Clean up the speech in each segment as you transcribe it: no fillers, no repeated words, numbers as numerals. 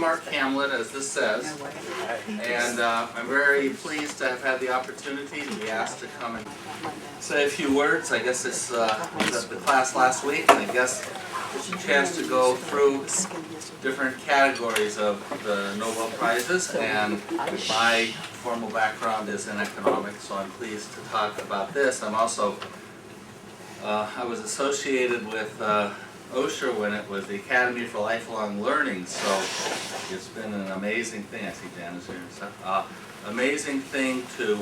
Mark Kamlet, as this says, and I'm very pleased to have had the opportunity to be asked to come and say a few words. I guess this was at the class last week, and I guess it's a chance to go through different categories of the Nobel Prizes, and my formal background is in economics, so I'm pleased to talk about this. I'm also, I was associated with Osher when it was the Academy for Lifelong Learning, so it's been an amazing thing. I see Janice here and stuff. Amazing thing to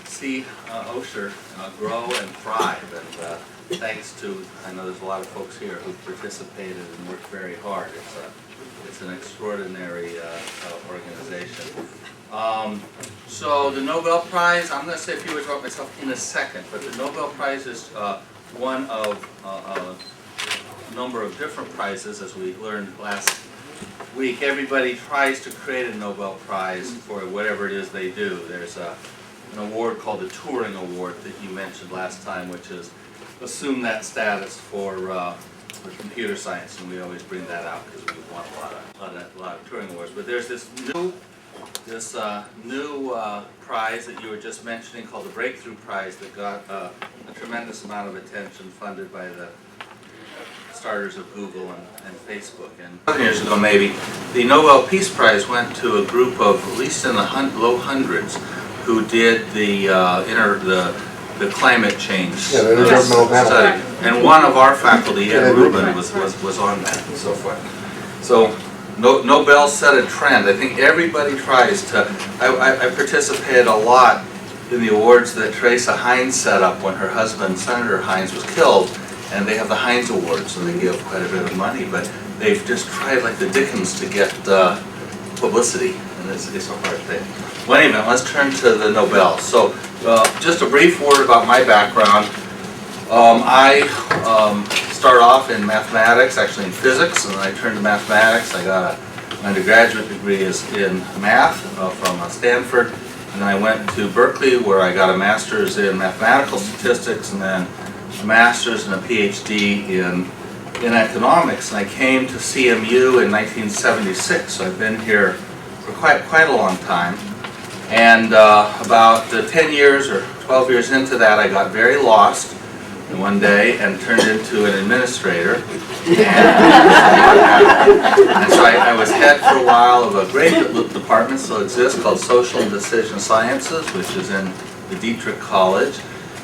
see Osher grow and thrive, and thanks to, I know there's a lot of folks here who participated and worked very hard. It's an extraordinary organization. So the Nobel Prize, I'm going to say a few words about myself in a second, but the Nobel Prize is one of a number of different prizes, as we learned last week. Everybody tries to create a Nobel Prize for whatever it is they do. There's an award called the Turing Award that you mentioned last time, which is assume that status for computer science, and we always bring that out because we want a lot of Turing Awards. But there's this new prize that you were just mentioning called the Breakthrough Prize that got a tremendous amount of attention, funded by the starters of Google and Facebook. And 7 years ago, maybe, the Nobel Peace Prize went to a group of, at least in the low hundreds, who did the climate change study. And one of our faculty, Ed Rubin, was on that and so forth. So Nobel set a trend. I think everybody tries to. I participated a lot in the awards that Teresa Heinz set up when her husband, Senator Heinz, was killed. And they have the Heinz Awards, and they give quite a bit of money, but they've just tried like the dickens to get publicity, and it's a hard thing. Well, anyway, let's turn to the Nobel. So, just a brief word about my background. I started off in mathematics, actually in physics, and then I turned to mathematics. I got an undergraduate degree in math from Stanford, and then I went to Berkeley, where I got a master's in mathematical statistics, and then a master's and a PhD in economics, and I came to CMU in 1976, so I've been here for quite a long time. And about 10 years or 12 years into that, I got very lost one day and turned into an administrator. And so I was head for a while of a great department still exists called Social and Decision Sciences, which is in the Dietrich College.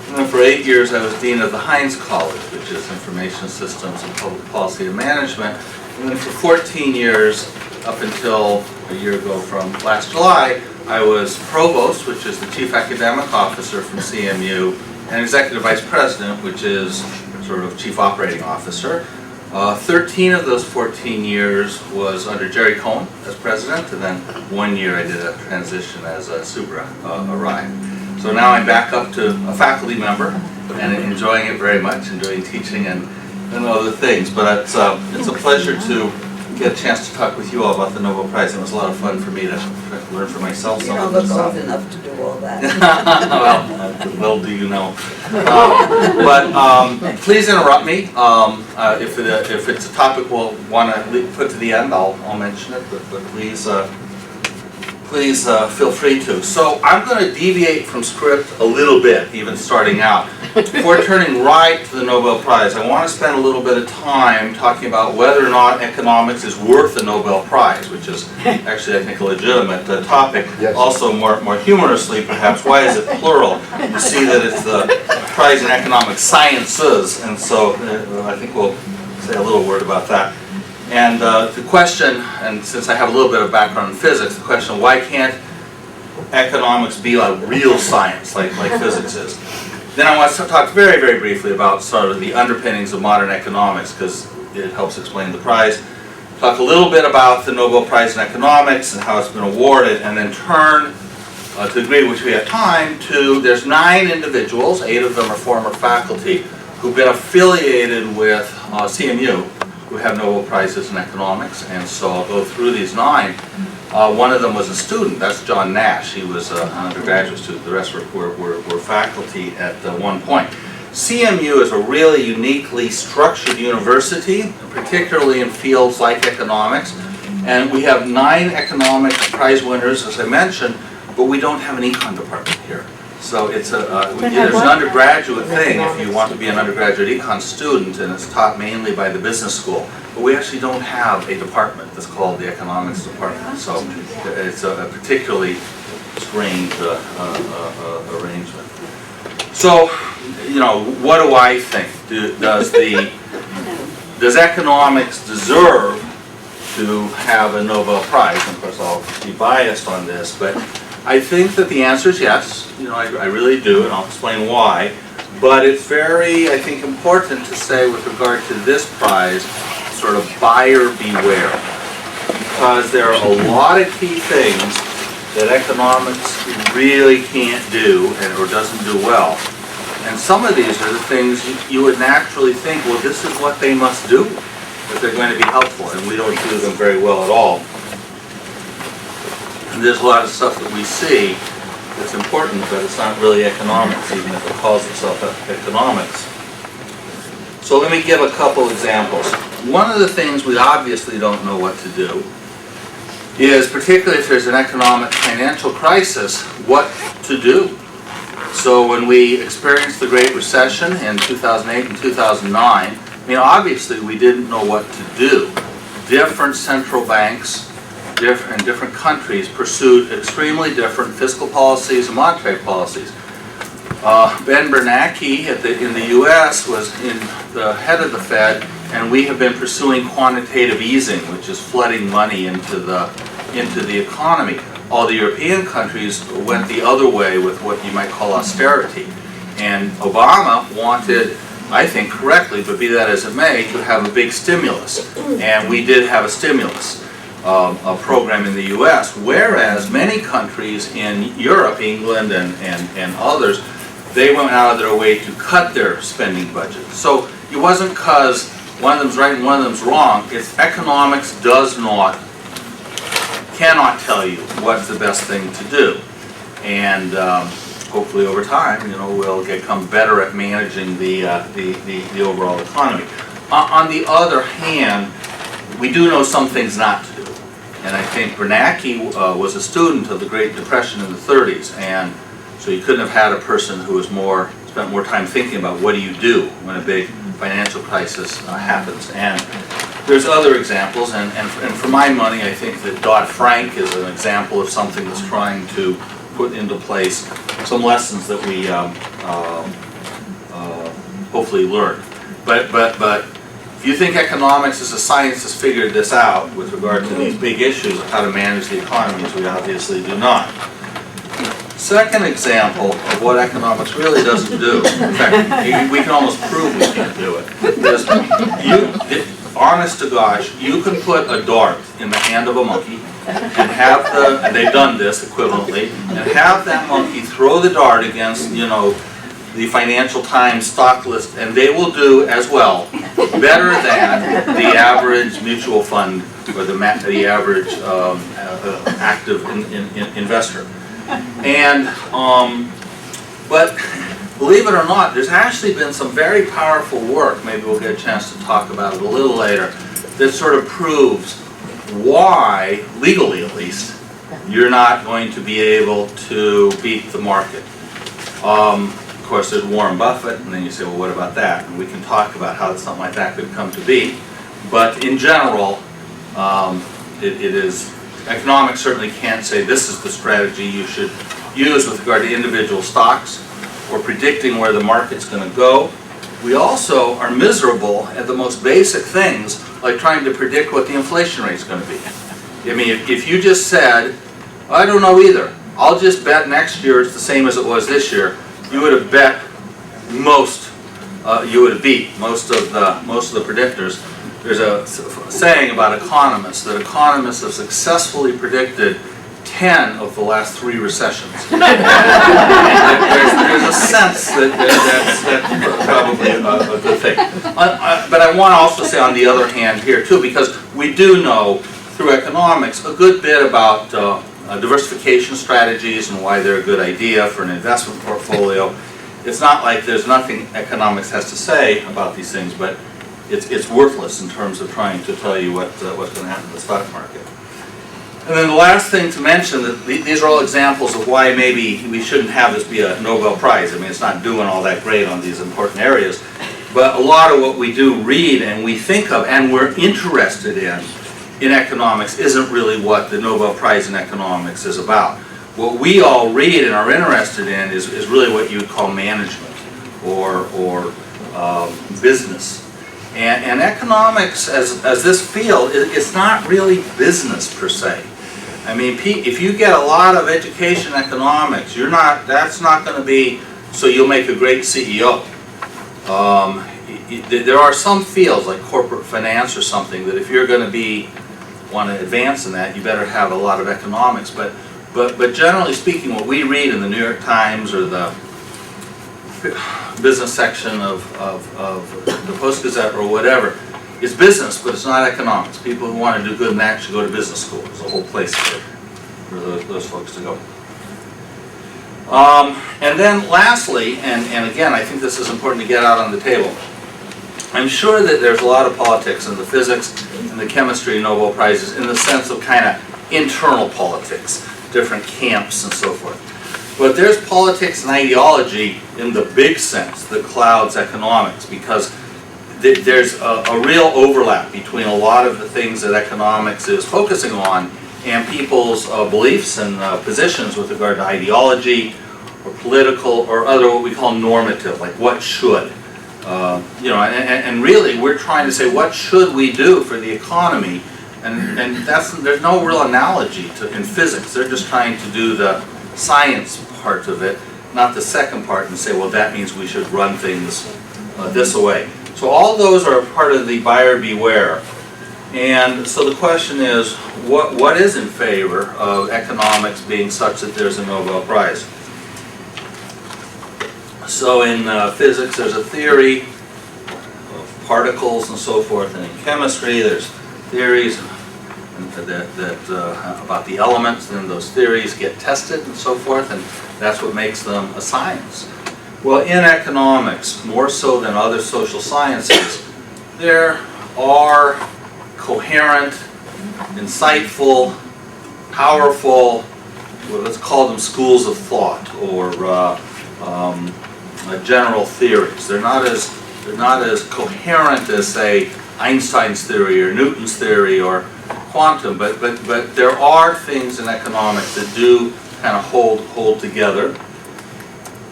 And then for 8 years, I was dean of the Heinz College, which is Information Systems and Public Policy and Management. And then for 14 years, up until a year ago from last July, I was provost, which is the chief academic officer from CMU, and executive vice president, which is sort of chief operating officer. 13 of those 14 years was under Jerry Cohen as president, and then 1 year I did a transition as a Subra arrived. So now I'm back up to a faculty member and enjoying it very much, enjoying teaching and other things. But it's a pleasure to get a chance to talk with you all about the Nobel Prize. It was a lot of fun for me to learn for myself. You don't look old enough to do all that. Well, do you know? But please interrupt me. If it's a topic we'll want to put to the end, I'll mention it. But please feel free to. So I'm going to deviate from script a little bit, even starting out. Before turning right to the Nobel Prize, I want to spend a little bit of time talking about whether or not economics is worth a Nobel Prize, which is actually, I think, a legitimate topic. Yes. Also, more humorously, perhaps, why is it plural? You see that it's the prize in economic sciences, and so I think we'll say a little word about that. And the question, and since I have a little bit of background in physics, the question, why can't economics be like real science, like physics is? Then I want to talk very, very briefly about sort of the underpinnings of modern economics, because it helps explain the prize. Talk a little bit about the Nobel Prize in economics and how it's been awarded, and then turn, to the degree to which we have time, to there's 9 individuals, 8 of them are former faculty, who've been affiliated with CMU, who have Nobel Prizes in economics, and so I'll go through these 9. One of them was a student, that's John Nash. He was an undergraduate student. The rest were faculty at one point. CMU is a really uniquely structured university, particularly in fields like economics. And we have 9 economic prize winners, as I mentioned, but we don't have an econ department here. So it's there's an undergraduate thing if you want to be an undergraduate econ student, and it's taught mainly by the business school. But we actually don't have a department that's called the economics department. So it's a particularly strange arrangement. So, you know, what do I think? Does economics deserve to have a Nobel Prize? And of course, I'll be biased on this, but I think that the answer is yes. You know, I really do, and I'll explain why. But it's very, I think, important to say with regard to this prize, sort of buyer beware, because there are a lot of key things that economics really can't do or doesn't do well. And some of these are the things you would naturally think, well, this is what they must do if they're going to be helpful, and we don't do them very well at all. And there's a lot of stuff that we see that's important, but it's not really economics, even if it calls itself economics. So let me give a couple examples. One of the things we obviously don't know what to do is, particularly if there's an economic financial crisis, what to do. So when we experienced the Great Recession in 2008 and 2009, I mean, obviously we didn't know what to do. Different central banks in different countries pursued extremely different fiscal policies and monetary policies. Ben Bernanke in the U.S. was in the head of the Fed, and we have been pursuing quantitative easing, which is flooding money into the economy. All the European countries went the other way with what you might call austerity. And Obama wanted, I think correctly, but be that as it may, to have a big stimulus. And we did have a stimulus a program in the U.S., whereas many countries in Europe, England and others, they went out of their way to cut their spending budget. So it wasn't because one of them's right and one of them's wrong. It's economics cannot tell you what's the best thing to do. And hopefully over time, you know, we'll become better at managing the overall economy. On the other hand, we do know some things not to do. And I think Bernanke was a student of the Great Depression in the 30s, and so you couldn't have had a person who was spent more time thinking about what do you do when a big financial crisis happens. And there's other examples, and for my money, I think that Dodd-Frank is an example of something that's trying to put into place some lessons that we hopefully learn. But if you think economics as a science has figured this out with regard to these big issues of how to manage the economies, we obviously do not. Second example of what economics really doesn't do, in fact, we can almost prove we can't do it, is honest to gosh, you can put a dart in the hand of a monkey and have and they've done this equivalently, and have that monkey throw the dart against, you know, the Financial Times stock list, and they will do as well, better than the average mutual fund or the average active investor. And but believe it or not, there's actually been some very powerful work, maybe we'll get a chance to talk about it a little later, that sort of proves why, legally at least, you're not going to be able to beat the market. Of course, there's Warren Buffett, and then you say, well, what about that? And we can talk about how something like that could come to be. But in general, it is, economics certainly can't say this is the strategy you should use with regard to individual stocks or predicting where the market's going to go. We also are miserable at the most basic things, like trying to predict what the inflation rate is going to be. I mean, if you just said, I don't know either, I'll just bet next year it's the same as it was this year, you would have bet you would have beat most of the predictors. There's a saying about economists that economists have successfully predicted 10 of the last 3 recessions. There's a sense that's probably a good thing. But I want to also say on the other hand here too, because we do know through economics a good bit about diversification strategies and why they're a good idea for an investment portfolio. It's not like there's nothing economics has to say about these things, but it's worthless in terms of trying to tell you what's going to happen in the stock market. And then the last thing to mention, that these are all examples of why maybe we shouldn't have this be a Nobel Prize. I mean, it's not doing all that great on these important areas, but a lot of what we do read and we think of and we're interested in economics isn't really what the Nobel Prize in economics is about. What we all read and are interested in is really what you would call management or business. And economics, as this field, it's not really business per se. I mean, if you get a lot of education in economics, that's not going to be so you'll make a great CEO. There are some fields like corporate finance or something that if you're going to want to advance in that, you better have a lot of economics. But generally speaking, what we read in the New York Times or the business section of the Post-Gazette or whatever is business, but it's not economics. People who want to do good in that should go to business school. There's a whole place for those folks to go. And then lastly, and again, I think this is important to get out on the table, I'm sure that there's a lot of politics in the physics and the chemistry Nobel Prizes in the sense of kind of internal politics, different camps and so forth. But there's politics and ideology in the big sense that clouds economics, because there's a real overlap between a lot of the things that economics is focusing on and people's beliefs and positions with regard to ideology or political or other what we call normative, like what should. And really we're trying to say what should we do for the economy, and there's no real analogy in physics. They're just trying to do the science part of it, not the second part, and say, well, that means we should run things this way. So all those are part of the buyer beware. And so the question is, what is in favor of economics being such that there's a Nobel Prize? So in physics, there's a theory of particles and so forth, and in chemistry, there's theories about the elements, and those theories get tested and so forth, and that's what makes them a science. Well, in economics, more so than other social sciences, there are coherent, insightful, powerful, well, let's call them schools of thought or general theories. They're not as coherent as, say, Einstein's theory or Newton's theory or quantum, but there are things in economics that do kind of hold together.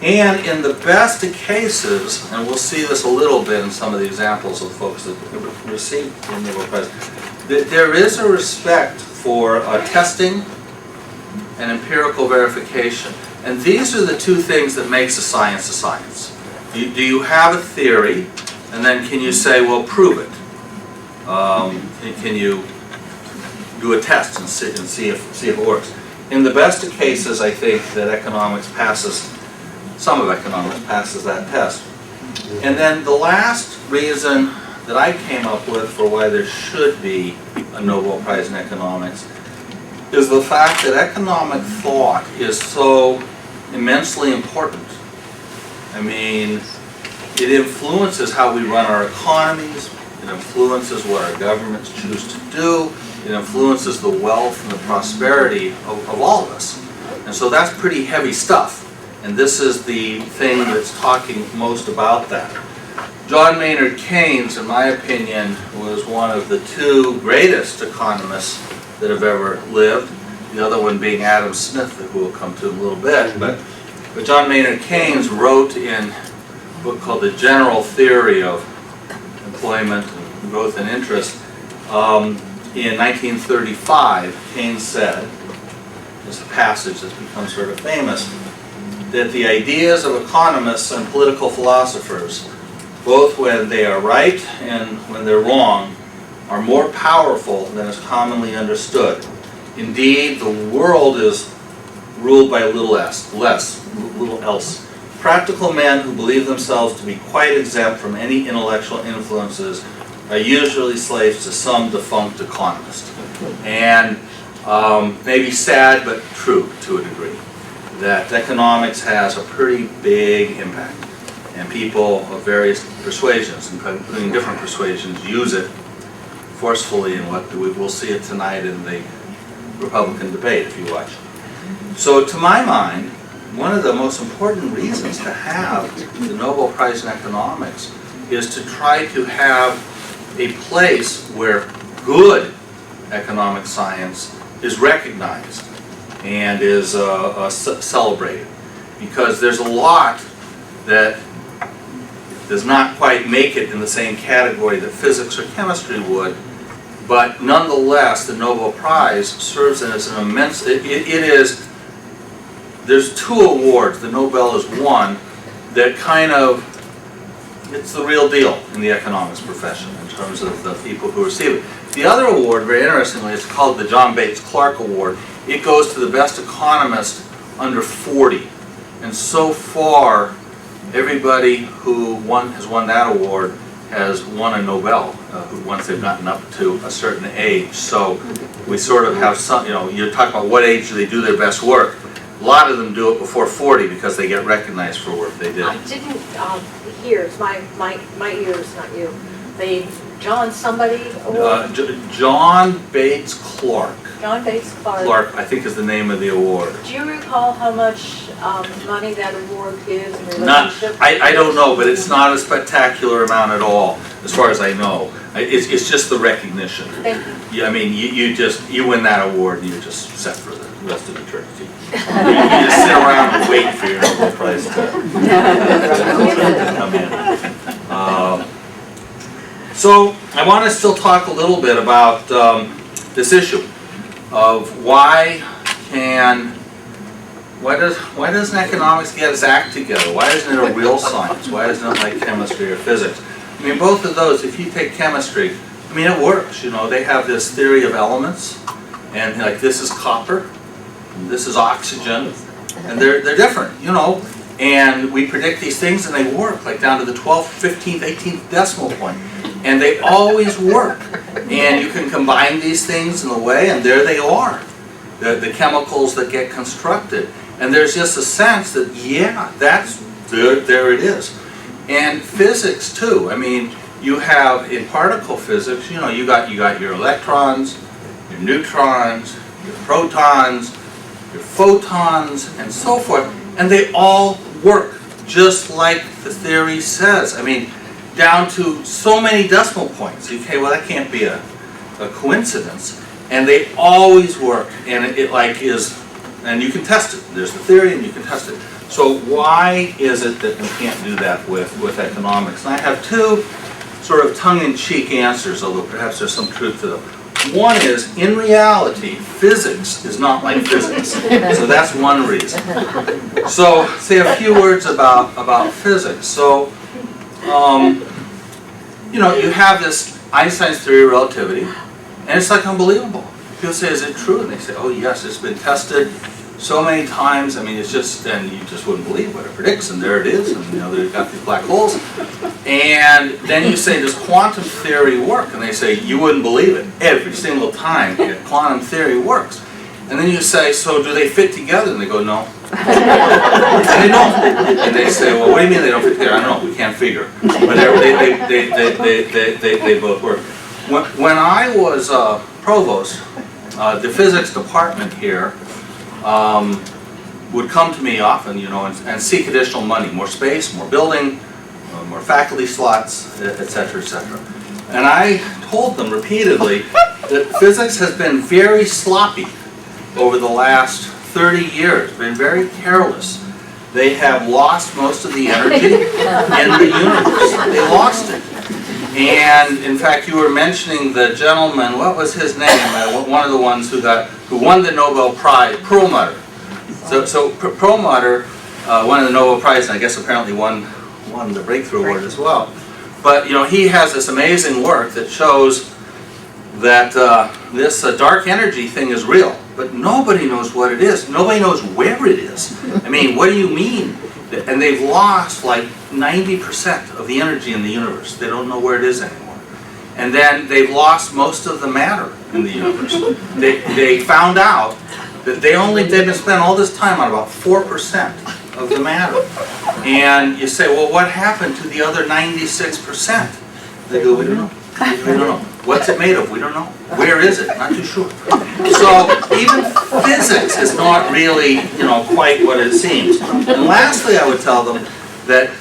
And in the best of cases, and we'll see this a little bit in some of the examples of folks that received the Nobel Prize, that there is a respect for testing and empirical verification. And these are the two things that makes a science a science. Do you have a theory, and then can you say, well, prove it? Can you do a test and see if it works? In the best of cases, I think that some of economics passes that test. And then the last reason that I came up with for why there should be a Nobel Prize in economics is the fact that economic thought is so immensely important. I mean, it influences how we run our economies, it influences what our governments choose to do, it influences the wealth and the prosperity of all of us. And so that's pretty heavy stuff. And this is the thing that's talking most about that. John Maynard Keynes, in my opinion, was one of the two greatest economists that have ever lived. The other one being Adam Smith, who we'll come to in a little bit. But John Maynard Keynes wrote in a book called The General Theory of Employment, and Growth and Interest. In 1935, Keynes said, there's a passage that's become sort of famous, that the ideas of economists and political philosophers, both when they are right and when they're wrong, are more powerful than is commonly understood. Indeed, the world is ruled by little else. Practical men who believe themselves to be quite exempt from any intellectual influences are usually slaves to some defunct economist. And maybe sad, but true to a degree, that economics has a pretty big impact. And people of various persuasions, including different persuasions, use it forcefully in what we'll see it tonight in the Republican debate if you watch. So to my mind, one of the most important reasons to have the Nobel Prize in Economics is to try to have a place where good economic science is recognized and is celebrated. Because there's a lot that does not quite make it in the same category that physics or chemistry would, but nonetheless the Nobel Prize serves as an immense, there's two awards, the Nobel is one, that kind of, it's the real deal in the economics profession in terms of the people who receive it. The other award, very interestingly, is called the John Bates Clark Award. It goes to the best economist under 40. And so far, everybody who has won that award has won a Nobel once they've gotten up to a certain age. So we sort of have some, you're talking about what age do they do their best work. A lot of them do it before 40 because they get recognized for work they did. I didn't hear, it's my ears, not you. The John somebody award? John Bates Clark. John Bates Clark. Clark, I think, is the name of the award. Do you recall how much money that award gives in relationship? I don't know, but it's not a spectacular amount at all, as far as I know. It's just the recognition. Thank you. Yeah, I mean, you win that award and you're just set for the rest of eternity. You just sit around and wait for your Nobel Prize to come in. So I want to still talk a little bit about this issue of why doesn't economics get its act together? Why isn't it a real science? Why isn't it like chemistry or physics? I mean, both of those, if you take chemistry, I mean, it works, they have this theory of elements, and like this is copper, and this is oxygen, and they're different, and we predict these things and they work, like down to the 12th, 15th, 18th decimal point. And they always work. And you can combine these things in a way, and there they are, the chemicals that get constructed. And there's just a sense that, yeah, there it is. And physics too. I mean, you have in particle physics, you got your electrons, your neutrons, your protons, your photons, and so forth, and they all work just like the theory says. I mean, down to so many decimal points. Okay, well that can't be a coincidence. And they always work, and it like is, and you can test it. There's the theory, and you can test it. So why is it that we can't do that with economics? And I have two sort of tongue-in-cheek answers, although perhaps there's some truth to them. One is, in reality, physics is not like physics. So that's one reason. So, say a few words about physics. So, you have this Einstein's theory of relativity, and it's like unbelievable. People say, is it true? And they say, oh yes, it's been tested so many times. I mean, it's just, and you just wouldn't believe what it predicts, and there it is, and they've got these black holes. And then you say, does quantum theory work? And they say, you wouldn't believe it. Every single time quantum theory works. And then you say, so do they fit together? And they go, no. And they don't. And they say, well, what do you mean they don't fit together? I don't know, we can't figure. But they both work. When I was provost, the physics department here would come to me often, and seek additional money, more space, more building, more faculty slots, etc., etc. And I told them repeatedly that physics has been very sloppy over the last 30 years, been very careless. They have lost most of the energy in the universe. They lost it. And in fact, you were mentioning the gentleman, what was his name? One of the ones who won the Nobel Prize, Perlmutter. So Perlmutter won the Nobel Prize, and I guess apparently won the Breakthrough Award as well. But he has this amazing work that shows that this dark energy thing is real, but nobody knows what it is. Nobody knows where it is. I mean, what do you mean? And they've lost like 90% of the energy in the universe. They don't know where it is anymore. And then they've lost most of the matter in the universe. They found out that they've been spending all this time on about 4% of the matter. And you say, well, what happened to the other 96%? They go, we don't know. We don't know. What's it made of? We don't know. Where is it? Not too sure. So even physics is not really, quite what it seems. And lastly, I would tell them that,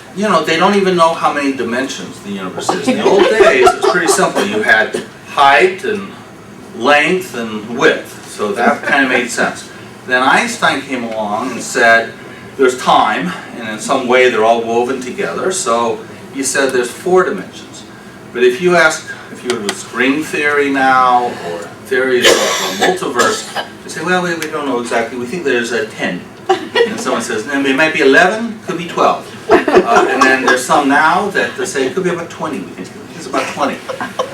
they don't even know how many dimensions the universe is. In the old days, it's pretty simple. You had height and length and width. So that kind of made sense. Then Einstein came along and said, there's time, and in some way they're all woven together. So he said there's 4 dimensions. But if you were with string theory now, or theories of a multiverse, you say, well, we don't know exactly. We think there's a 10. And someone says, it might be 11, could be 12. And then there's some now that they say it could be about 20. We think it's about 20.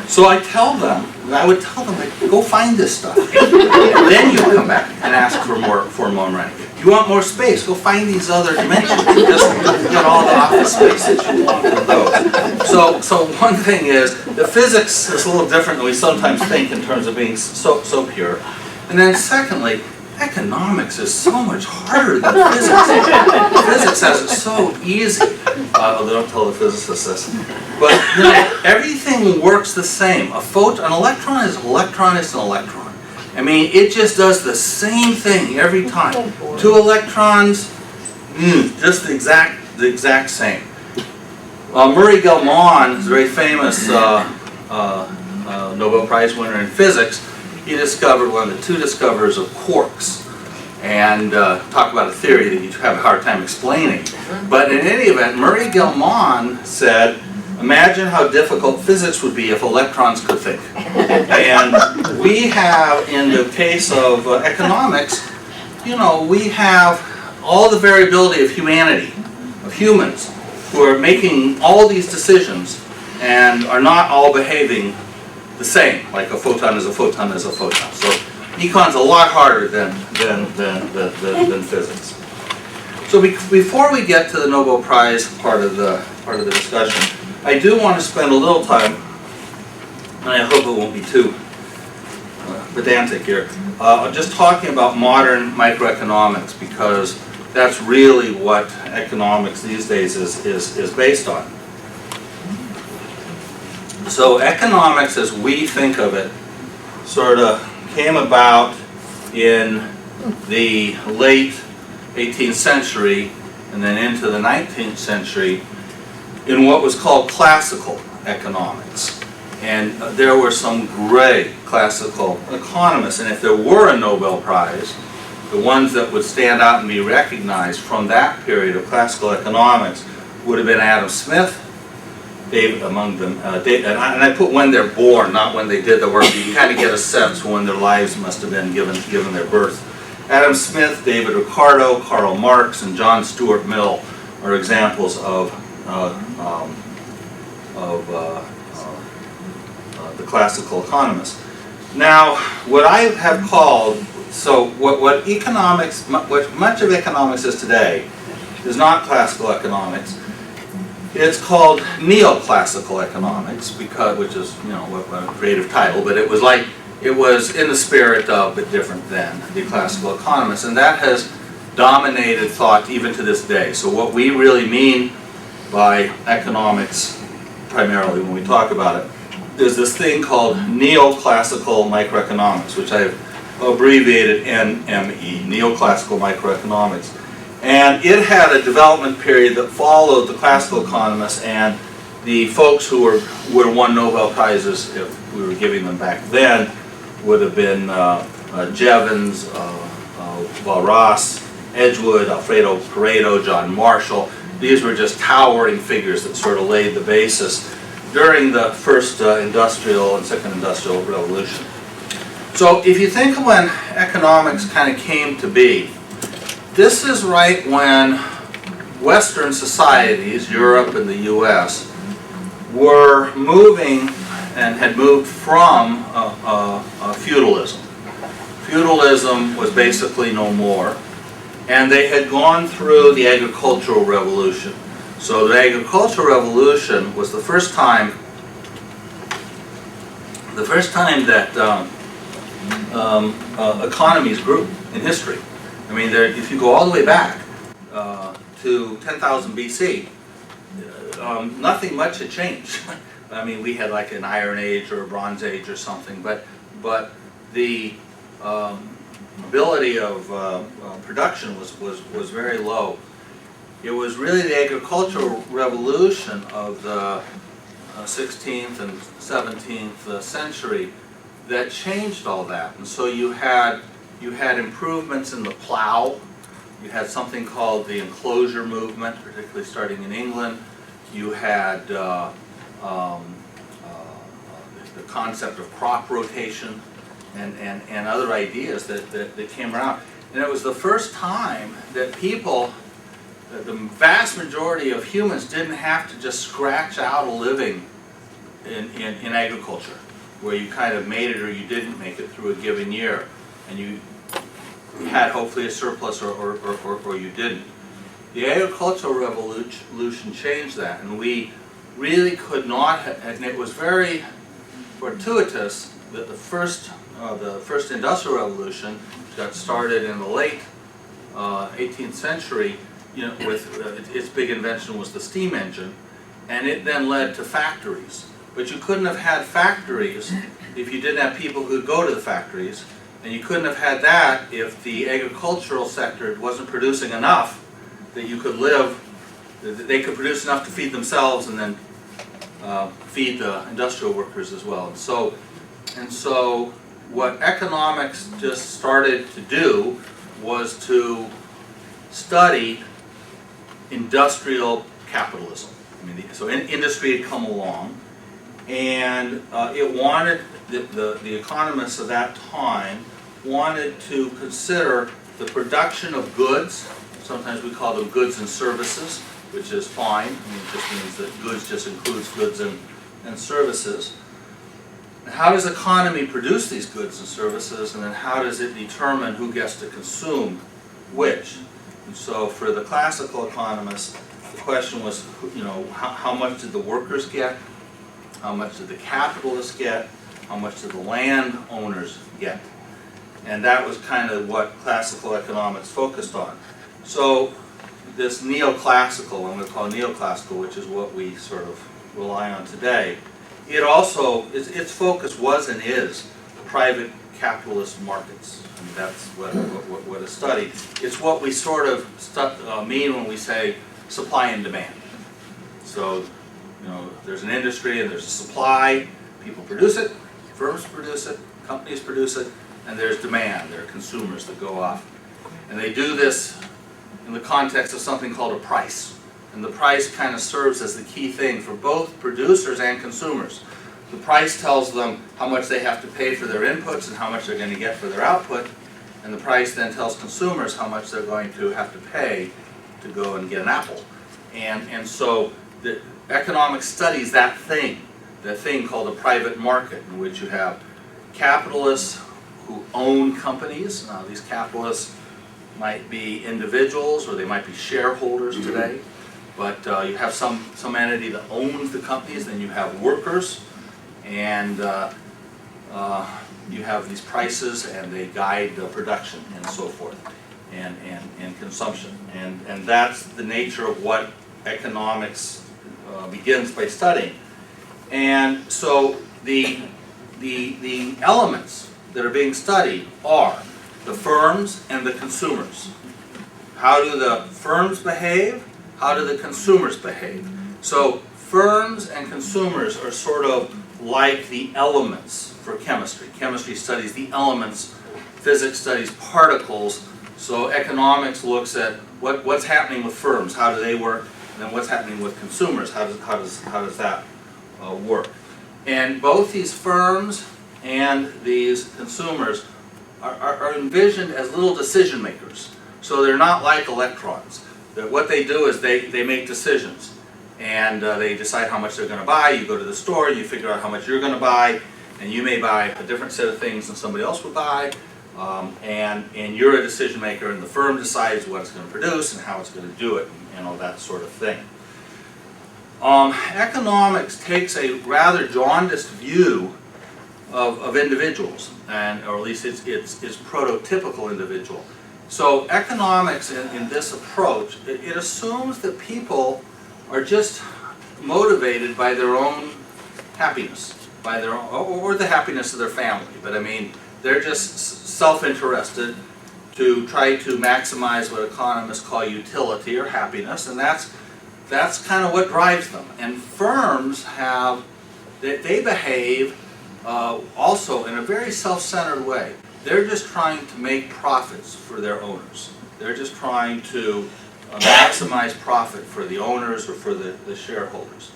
So I would tell them, go find this stuff. And then you come back and ask for more money. You want more space, go find these other dimensions. Just get all the office space that you want from those. So one thing is, the physics is a little different than we sometimes think in terms of being so pure. And then secondly, economics is so much harder than physics. Physics has it so easy. They don't tell the physicists this. But everything works the same. An electron is an electron is an electron. I mean, it just does the same thing every time. 2 electrons, just the exact same. Murray Gell-Mann is a very famous Nobel Prize winner in physics. He discovered one of the 2 discoveries of quarks. And talk about a theory that you have a hard time explaining. But in any event, Murray Gell-Mann said, imagine how difficult physics would be if electrons could think. And we have, in the case of economics, we have all the variability of humanity, of humans, who are making all these decisions and are not all behaving the same, like a photon is a photon is a photon. So econ's a lot harder than physics. So before we get to the Nobel Prize part of the discussion, I do want to spend a little time, and I hope it won't be too pedantic here, just talking about modern microeconomics, because that's really what economics these days is based on. So economics, as we think of it, sort of came about in the late 18th century and then into the 19th century in what was called classical economics. And there were some great classical economists, and if there were a Nobel Prize, the ones that would stand out and be recognized from that period of classical economics would have been Adam Smith, David among them, and I put when they're born, not when they did the work. You kind of get a sense for when their lives must have been given their birth. Adam Smith, David Ricardo, Karl Marx, and John Stuart Mill are examples of the classical economists. Now, what I have called, what economics, what much of economics is today, is not classical economics. It's called neoclassical economics, which is a creative title, but it was in the spirit of, but different than, the classical economists, and that has dominated thought even to this day. So what we really mean by economics, primarily when we talk about it, is this thing called neoclassical microeconomics, which I've abbreviated NME, neoclassical microeconomics. And it had a development period that followed the classical economists, and the folks who would have won Nobel Prizes, if we were giving them back then, would have been Jevons, Walras, Edgewood, Alfredo Pareto, John Marshall. These were just towering figures that sort of laid the basis during the first industrial and second industrial revolution. So if you think of when economics kind of came to be, this is right when Western societies, Europe and the US, were moving and had moved from feudalism. Feudalism was basically no more, and they had gone through the agricultural revolution. So the agricultural revolution was the first time that economies grew in history. I mean, if you go all the way back to 10,000 BC, nothing much had changed. I mean, we had like an Iron Age or a Bronze Age or something, but the ability of production was very low. It was really the agricultural revolution of the 16th and 17th century that changed all that. And so you had improvements in the plow. You had something called the enclosure movement, particularly starting in England. You had the concept of crop rotation and other ideas that came around. And it was the first time that people, the vast majority of humans, didn't have to just scratch out a living in agriculture, where you kind of made it or you didn't make it through a given year, and you had hopefully a surplus or you didn't. The agricultural revolution changed that, and we really could not have, and it was very fortuitous that the first industrial revolution got started in the late 18th century. You know, with its big invention was the steam engine, and it then led to factories. But you couldn't have had factories if you didn't have people who'd go to the factories, and you couldn't have had that if the agricultural sector wasn't producing enough that you could live, that they could produce enough to feed themselves and then feed the industrial workers as well. And so what economics just started to do was to study industrial capitalism. I mean, so industry had come along, and it wanted, the economists of that time wanted to consider the production of goods. Sometimes we call them goods and services, which is fine. I mean, it just means that goods just includes goods and services. And how does economy produce these goods and services, and then how does it determine who gets to consume which? And so for the classical economists, the question was, you know, how much did the workers get? How much did the capitalists get? How much did the landowners get? And that was kind of what classical economics focused on. So this neoclassical, I'm going to call neoclassical, which is what we sort of rely on today, it also, its focus was and is private capitalist markets. I mean, that's what is studied. It's what we sort of mean when we say supply and demand. So, you know, there's an industry and there's a supply, people produce it, firms produce it, companies produce it, and there's demand, there are consumers that go off. And they do this in the context of something called a price. And the price kind of serves as the key thing for both producers and consumers. The price tells them how much they have to pay for their inputs and how much they're going to get for their output. And the price then tells consumers how much they're going to have to pay to go and get an apple. And so the economics studies that thing called a private market, in which you have capitalists who own companies. Now, these capitalists might be individuals or they might be shareholders today, but you have some entity that owns the companies, then you have workers, and you have these prices, and they guide the production and so forth, and consumption. And that's the nature of what economics begins by studying. And so the elements that are being studied are the firms and the consumers. How do the firms behave? How do the consumers behave? So firms and consumers are sort of like the elements for chemistry. Chemistry studies the elements, physics studies particles, so economics looks at what's happening with firms, how do they work, and then what's happening with consumers, how does that work. And both these firms and these consumers are envisioned as little decision makers. So they're not like electrons. What they do is they make decisions, and they decide how much they're going to buy. You go to the store, you figure out how much you're going to buy, and you may buy a different set of things than somebody else would buy, and you're a decision maker, and the firm decides what it's going to produce and how it's going to do it, and all that sort of thing. Economics takes a rather jaundiced view of individuals, or at least it's prototypical individual. So economics in this approach, it assumes that people are just motivated by their own happiness by their own, or the happiness of their family. But I mean, they're just self-interested to try to maximize what economists call utility or happiness, and that's kind of what drives them. And firms have, they behave also in a very self-centered way. They're just trying to make profits for their owners. They're just trying to maximize profit for the owners or for the shareholders.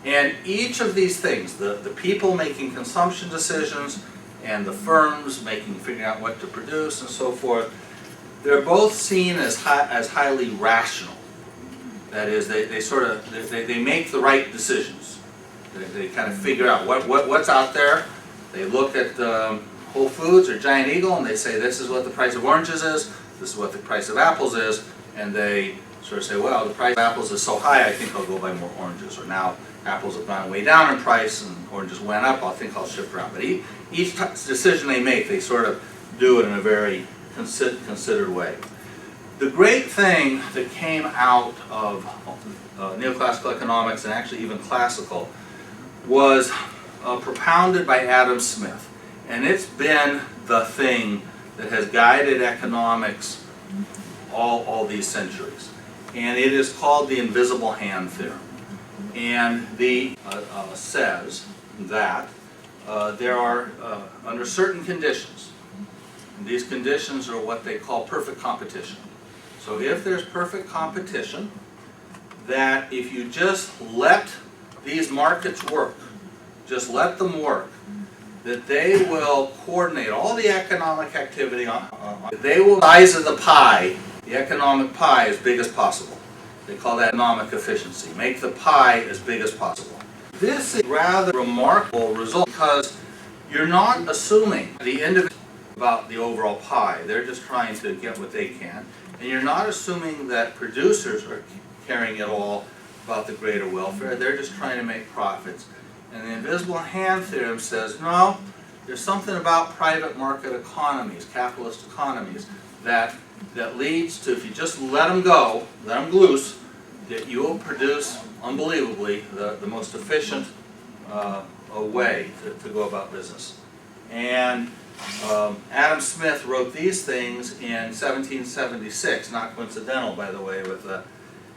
And each of these things, the people making consumption decisions and the firms figuring out what to produce and so forth, they're both seen as highly rational. That is, they make the right decisions. They kind of figure out what's out there. They look at Whole Foods or Giant Eagle and they say, this is what the price of oranges is, this is what the price of apples is, and they sort of say, well, the price of apples is so high, I think I'll go buy more oranges. Or now apples have gone way down in price and oranges went up, I think I'll shift around. But each decision they make, they sort of do it in a very considered way. The great thing that came out of neoclassical economics, and actually even classical, was propounded by Adam Smith. And it's been the thing that has guided economics all these centuries. And it is called the invisible hand theorem. And the says that there are, under certain conditions, and these conditions are what they call perfect competition. So if there's perfect competition, that if you just let these markets work, just let them work, that they will coordinate all the economic activity they will size of the pie, the economic pie, as big as possible. They call that economic efficiency. Make the pie as big as possible. This is a rather remarkable result because you're not assuming the individual about the overall pie. They're just trying to get what they can. And you're not assuming that producers are caring at all about the greater welfare. They're just trying to make profits. And the invisible hand theorem says, no, there's something about private market economies, capitalist economies, that leads to, if you just let them go, let them loose, that you will produce, unbelievably, the most efficient way to go about business. And Adam Smith wrote these things in 1776, not coincidental, by the way, with the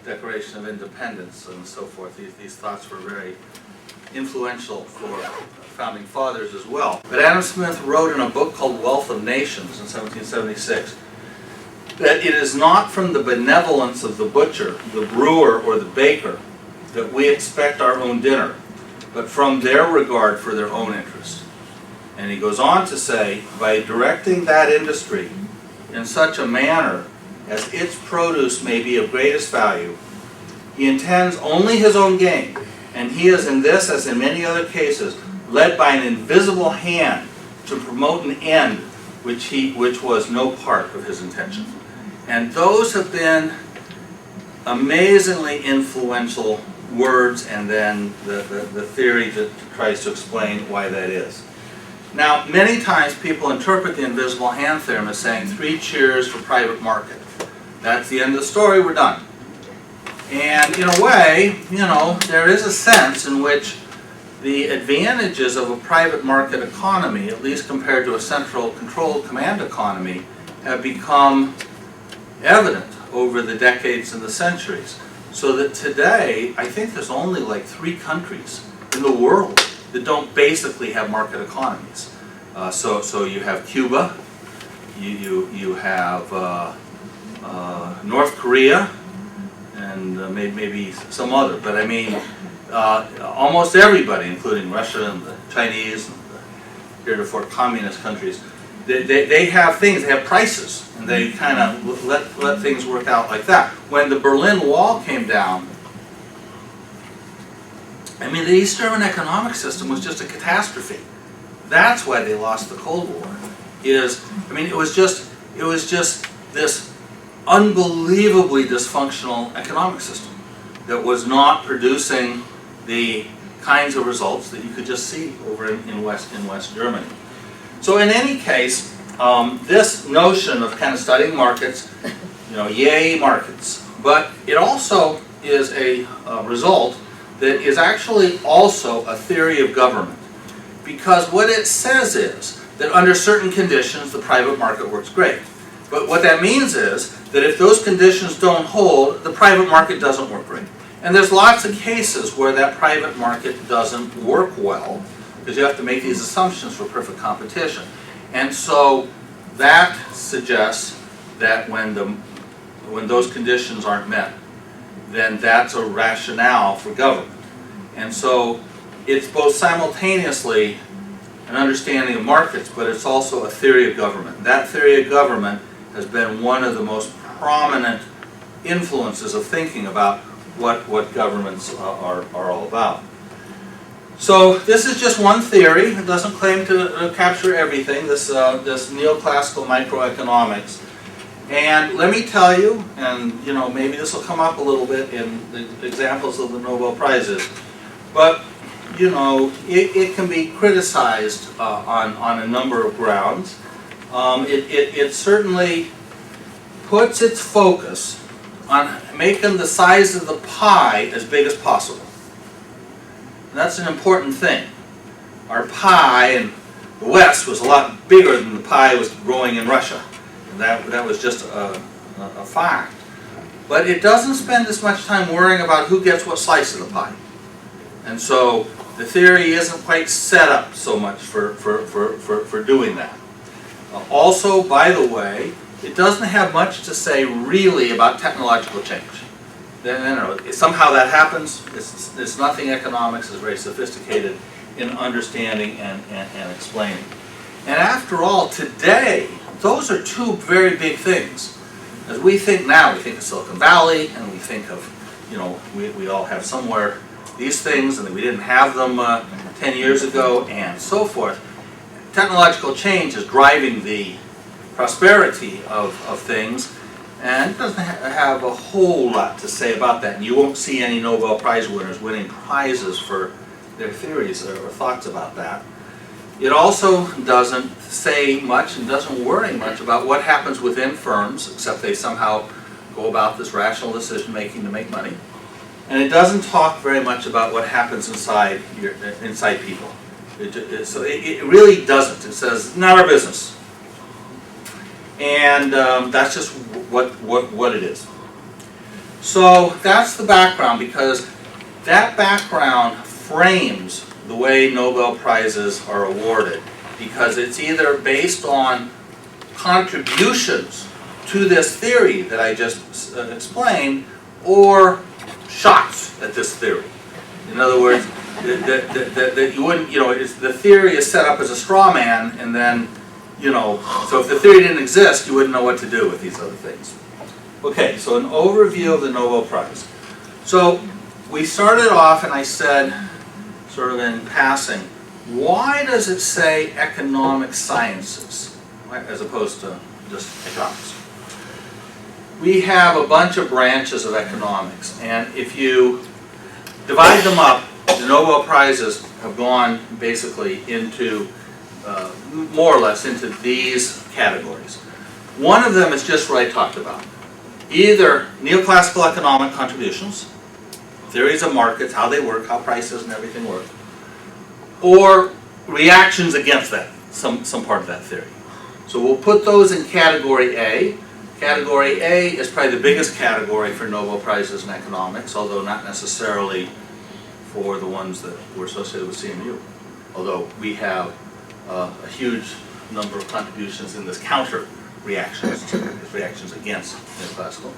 Declaration of Independence and so forth. These thoughts were very influential for founding fathers as well. But Adam Smith wrote in a book called Wealth of Nations in 1776 that it is not from the benevolence of the butcher, the brewer, or the baker that we expect our own dinner, but from their regard for their own interest. And he goes on to say, by directing that industry in such a manner as its produce may be of greatest value, he intends only his own gain, and he is in this, as in many other cases, led by an invisible hand to promote an end which was no part of his intention. And those have been amazingly influential words, and then the theory that tries to explain why that is. Now, many times people interpret the invisible hand theorem as saying 3 cheers for private market. That's the end of the story, we're done. And in a way, you know, there is a sense in which the advantages of a private market economy, at least compared to a central controlled command economy, have become evident over the decades and the centuries. So that today, I think there's only like 3 countries in the world that don't basically have market economies. So you have Cuba, you have North Korea, and maybe some other. But I mean, almost everybody, including Russia and the Chinese and the heretofore communist countries, they have things, they have prices, and they kind of let things work out like that. When the Berlin Wall came down, I mean, the East German economic system was just a catastrophe. That's why they lost the Cold War. It was just this unbelievably dysfunctional economic system that was not producing the kinds of results that you could just see over in West Germany. So in any case, this notion of kind of studying markets, you know, yay markets, but it also is a result that is actually also a theory of government. Because what it says is that under certain conditions the private market works great. But what that means is that if those conditions don't hold, the private market doesn't work great. And there's lots of cases where that private market doesn't work well, because you have to make these assumptions for perfect competition. And so that suggests that when those conditions aren't met, then that's a rationale for government. And so it's both simultaneously an understanding of markets, but it's also a theory of government. That theory of government has been one of the most prominent influences of thinking about what governments are all about. So this is just one theory. It doesn't claim to capture everything, this neoclassical microeconomics. And let me tell you, and maybe this will come up a little bit in the examples of the Nobel Prizes, but it can be criticized on a number of grounds. It certainly puts its focus on making the size of the pie as big as possible. And that's an important thing. Our pie in the West was a lot bigger than the pie was growing in Russia. And that was just a fact. But it doesn't spend as much time worrying about who gets what slice of the pie. And so the theory isn't quite set up so much for doing that. Also, by the way, it doesn't have much to say really about technological change. Somehow that happens. It's nothing economics is very sophisticated in understanding and explaining. And after all, today, those are two very big things. As we think now, we think of Silicon Valley, and we think of, we all have somewhere these things, and we didn't have them 10 years ago, and so forth. Technological change is driving the prosperity of things, and it doesn't have a whole lot to say about that. And you won't see any Nobel Prize winners winning prizes for their theories or thoughts about that. It also doesn't say much and doesn't worry much about what happens within firms, except they somehow go about this rational decision making to make money. And it doesn't talk very much about what happens inside people. So it really doesn't. It says, not our business. And that's just what it is. So that's the background, because that background frames the way Nobel Prizes are awarded, because it's either based on contributions to this theory that I just explained, or shots at this theory. In other words, that you wouldn't, the theory is set up as a straw man, and then, so if the theory didn't exist, you wouldn't know what to do with these other things. Okay, so an overview of the Nobel Prize. So we started off, and I said, sort of in passing, why does it say economic sciences as opposed to just economics? We have a bunch of branches of economics, and if you divide them up, the Nobel Prizes have gone basically into, more or less, into these categories. One of them is just what I talked about. Either neoclassical economic contributions, theories of markets, how they work, how prices and everything work, or reactions against that, some part of that theory. So we'll put those in category A. Category A is probably the biggest category for Nobel Prizes in economics, although not necessarily for the ones that were associated with CMU. Although we have a huge number of contributions in this counter reactions, reactions against neoclassical.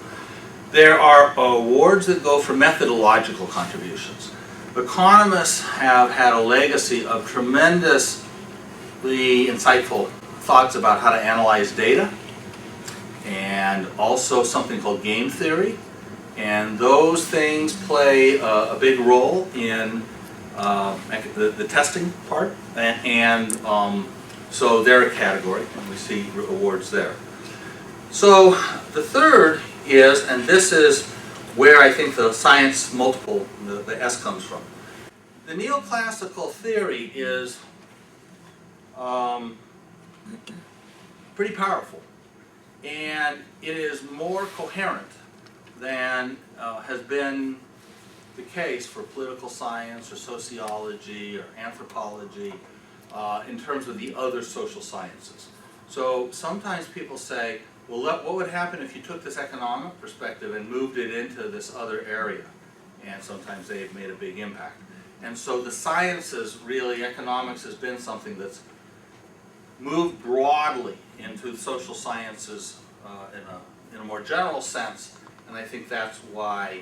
There are awards that go for methodological contributions. Economists have had a legacy of tremendously insightful thoughts about how to analyze data, and also something called game theory. And those things play a big role in the testing part, and so they're a category, and we see awards there. So the third is, and this is where I think the science multiple, the S comes from. The neoclassical theory is pretty powerful, and it is more coherent than has been the case for political science or sociology or anthropology in terms of the other social sciences. So sometimes people say, well, what would happen if you took this economic perspective and moved it into this other area? And sometimes they've made a big impact. And so the sciences, really, economics has been something that's moved broadly into the social sciences in a more general sense, and I think that's why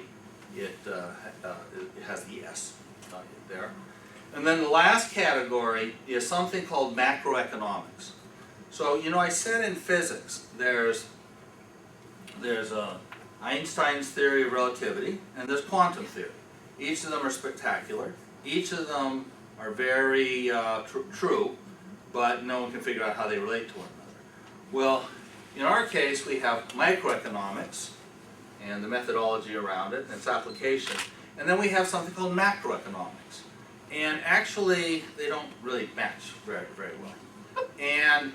it has the S there. And then the last category is something called macroeconomics. So, you know, I said in physics, there's Einstein's theory of relativity, and there's quantum theory. Each of them are spectacular. Each of them are very true, but no one can figure out how they relate to one another. Well, in our case, we have microeconomics and the methodology around it and its application, and then we have something called macroeconomics. And actually, they don't really match very, very well. And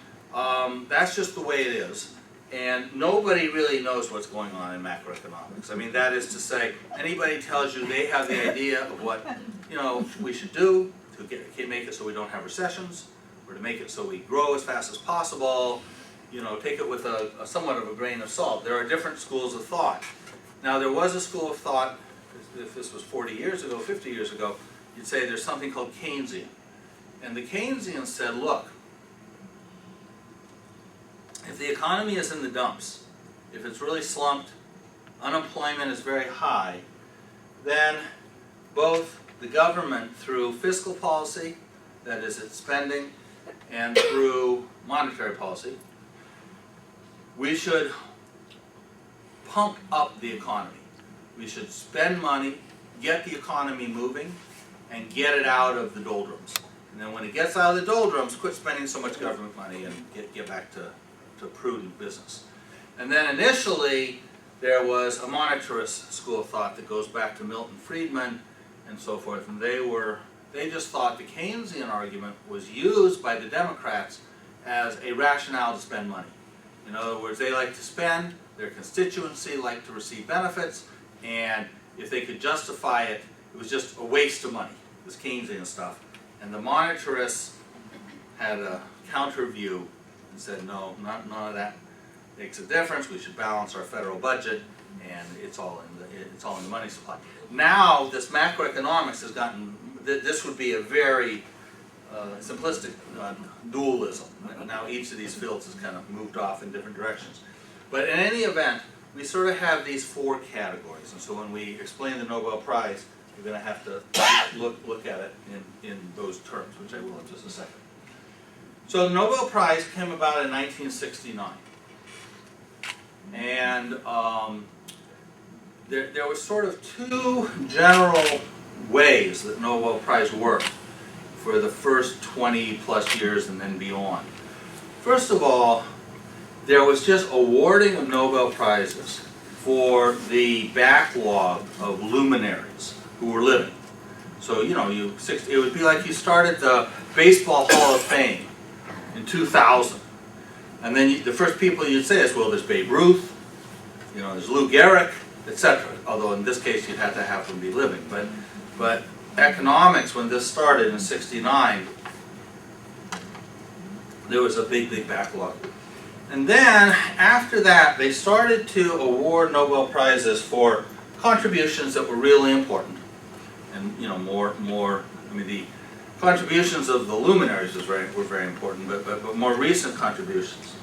that's just the way it is. And nobody really knows what's going on in macroeconomics. I mean, that is to say, anybody tells you they have the idea of what, you know, we should do to make it so we don't have recessions, or to make it so we grow as fast as possible. You know, take it with a somewhat of a grain of salt. There are different schools of thought. Now, there was a school of thought, if this was 40 years ago, 50 years ago, you'd say there's something called Keynesian. And the Keynesians said, look, if the economy is in the dumps, if it's really slumped, unemployment is very high, then both the government, through fiscal policy, that is its spending, and through monetary policy, we should pump up the economy. We should spend money, get the economy moving, and get it out of the doldrums. And then when it gets out of the doldrums, quit spending so much government money and get back to prudent business. And then initially, there was a monetarist school of thought that goes back to Milton Friedman and so forth, and they just thought the Keynesian argument was used by the Democrats as a rationale to spend money. In other words, they like to spend, their constituency liked to receive benefits, and if they could justify it, it was just a waste of money, this Keynesian stuff. And the monetarists had a counter view and said, no, none of that makes a difference. We should balance our federal budget, and it's all in the money supply. Now, this macroeconomics has gotten. This would be a very simplistic dualism. Now, each of these fields has kind of moved off in different directions. But in any event, we sort of have these four categories, and so when we explain the Nobel Prize, you're going to have to look at it in those terms, which I will in just a second. So the Nobel Prize came about in 1969. And there was sort of two general ways that Nobel Prize worked for the first 20 plus years and then beyond. First of all, there was just awarding of Nobel Prizes for the backlog of luminaries who were living. So, you know, it would be like you started the Baseball Hall of Fame in 2000. And then the first people you'd say is, well, there's Babe Ruth, you know, there's Lou Gehrig, etc. Although in this case you'd have to have them be living. But economics, when this started in '69, there was a big backlog. And then after that, they started to award Nobel Prizes for contributions that were really important, and you know, more. I mean, the contributions of the luminaries were very important, but more recent contributions.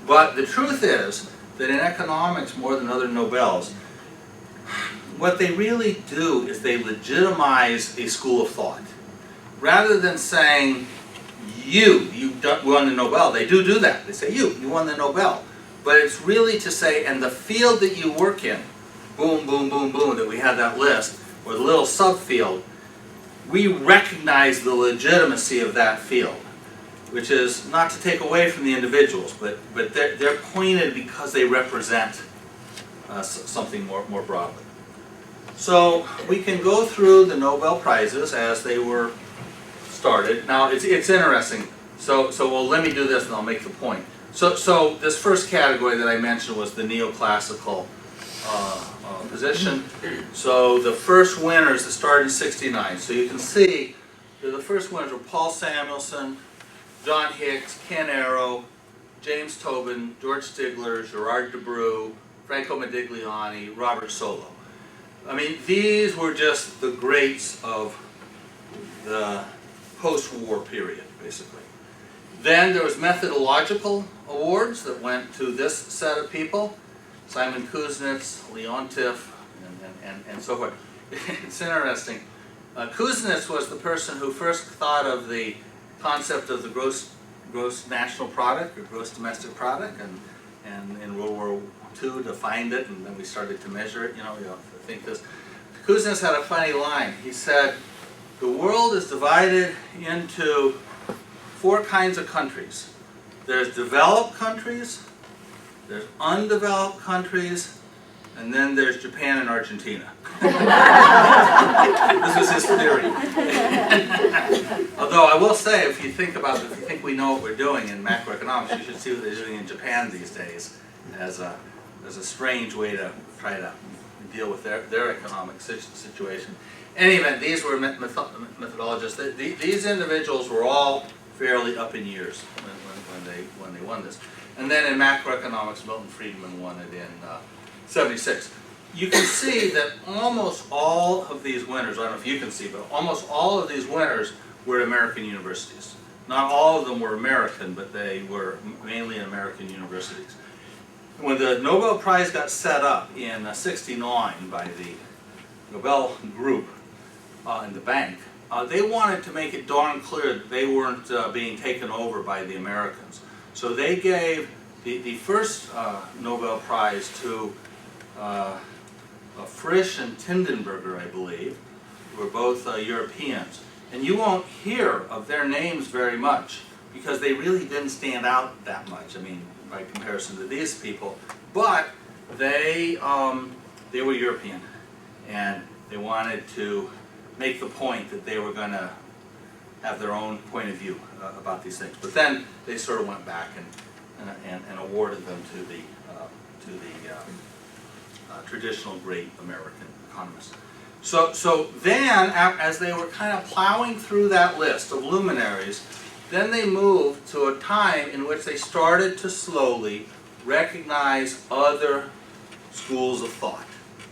But the truth is that in economics, more than other Nobels, what they really do is they legitimize a school of thought. Rather than saying, you won the Nobel, they do that. They say, you won the Nobel. But it's really to say, and the field that you work in, boom, boom, boom, boom, that we have that list, or the little subfield, we recognize the legitimacy of that field, which is not to take away from the individuals, but they're pointed because they represent something more broadly. So we can go through the Nobel Prizes as they were started. Now it's interesting. So well, let me do this and I'll make the point. So this first category that I mentioned was the neoclassical position. So the first winners that started in '69. So you can see that the first winners were Paul Samuelson, John Hicks, Ken Arrow, James Tobin, George Stigler, Gerard Debreu, Franco Modigliani, Robert Solow. I mean, these were just the greats of the post-war period, basically. Then there was methodological awards that went to this set of people: Simon Kuznets, Leontief, and so forth. It's interesting. Kuznets was the person who first thought of the concept of the gross national product, or gross domestic product, and in World War II defined it, and then we started to measure it. You know, I think this. Kuznets had a funny line. He said, "The world is divided into 4 kinds of countries. There's developed countries, there's undeveloped countries, and then there's Japan and Argentina." This was his theory. Although I will say, if you think we know what we're doing in macroeconomics, you should see what they're doing in Japan these days as a strange way to try to deal with their economic situation. In any event, these were methodologists. These individuals were all fairly up in years when they won this. And then in macroeconomics, Milton Friedman won it in '76. You can see that almost all of these winners, I don't know if you can see, but almost all of these winners were at American universities. Not all of them were American, but they were mainly in American universities. When the Nobel Prize got set up in '69 by the Nobel group in the bank, they wanted to make it darn clear that they weren't being taken over by the Americans. So they gave the first Nobel Prize to Frisch and Tindenberger, I believe, who were both Europeans. And you won't hear of their names very much because they really didn't stand out that much, I mean, by comparison to these people. But they were European, and they wanted to make the point that they were going to have their own point of view about these things. But then they sort of went back and awarded them to the traditional great American economists. So then, as they were kind of plowing through that list of luminaries, then they moved to a time in which they started to slowly recognize other schools of thought,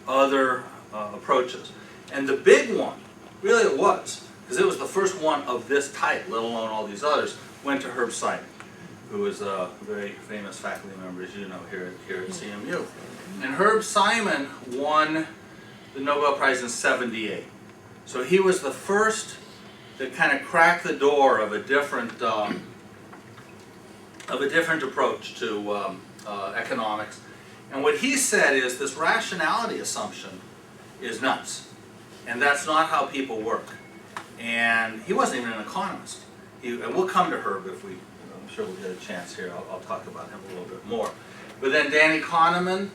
other approaches. And the big one, really it was, because it was the first one of this type, let alone all these others, went to Herb Simon, who is a very famous faculty member, as you know, here at CMU. And Herb Simon won the Nobel Prize in '78. So he was the first to kind of crack the door of a different approach to economics. And what he said is this rationality assumption is nuts, and that's not how people work. And he wasn't even an economist. And we'll come to Herb if I'm sure we'll get a chance here. I'll talk about him a little bit more. But then Danny Kahneman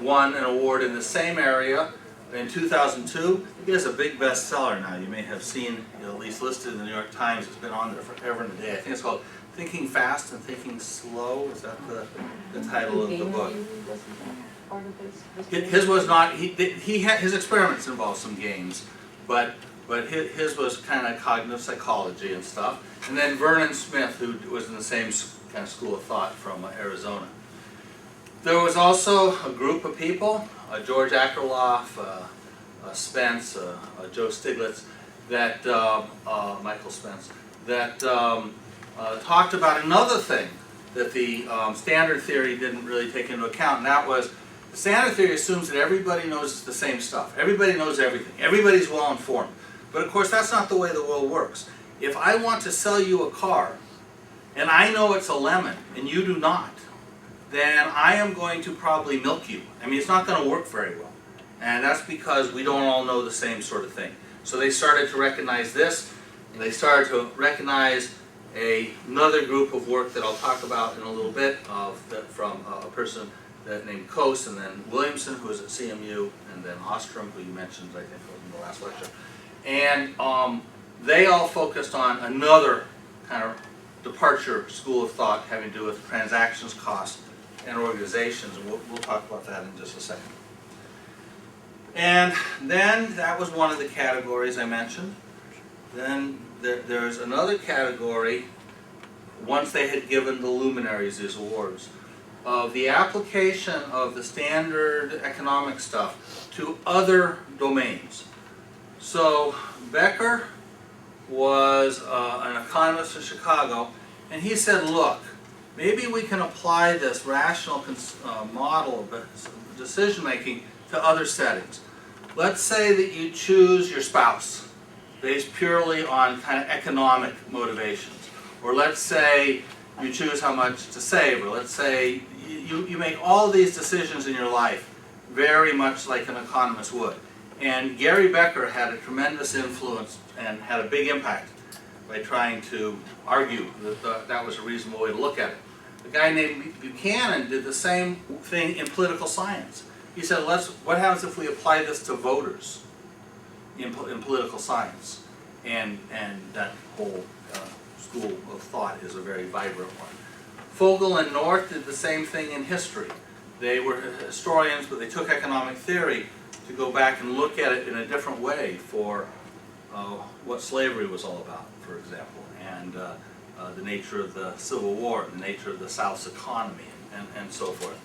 won an award in the same area in 2002. He has a big bestseller now. You may have seen it at least listed in the New York Times. It's been on there forever and a day. I think it's called Thinking Fast and Thinking Slow. Is that the title of the book? His was not. He had his experiments involved some games, but his was kind of cognitive psychology and stuff. And then Vernon Smith, who was in the same kind of school of thought from Arizona. There was also a group of people, George Akerlof, Spence, Joe Stiglitz, that Michael Spence, that talked about another thing that the standard theory didn't really take into account, and that was the standard theory assumes that everybody knows the same stuff. Everybody knows everything. Everybody's well informed. But of course, that's not the way the world works. If I want to sell you a car, and I know it's a lemon, and you do not, then I am going to probably milk you. I mean, it's not going to work very well. And that's because we don't all know the same sort of thing. So they started to recognize this, and they started to recognize another group of work that I'll talk about in a little bit from a person named Coase, and then Williamson, who was at CMU, and then Ostrom, who you mentioned, I think, in the last lecture. And they all focused on another kind of departure school of thought having to do with transactions, cost, and organizations, and we'll talk about that in just a second. And then that was one of the categories I mentioned. Then there's another category, once they had given the luminaries these awards, of the application of the standard economic stuff to other domains. So Becker was an economist in Chicago, and he said, look, maybe we can apply this rational model of decision making to other settings. Let's say that you choose your spouse based purely on kind of economic motivations. Or let's say you choose how much to save, or let's say you make all these decisions in your life very much like an economist would. And Gary Becker had a tremendous influence and had a big impact by trying to argue that that was a reasonable way to look at it. A guy named Buchanan did the same thing in political science. He said, what happens if we apply this to voters in political science? And that whole school of thought is a very vibrant one. Fogel and North did the same thing in history. They were historians, but they took economic theory to go back and look at it in a different way for what slavery was all about, for example, and the nature of the Civil War, the nature of the South's economy, and so forth.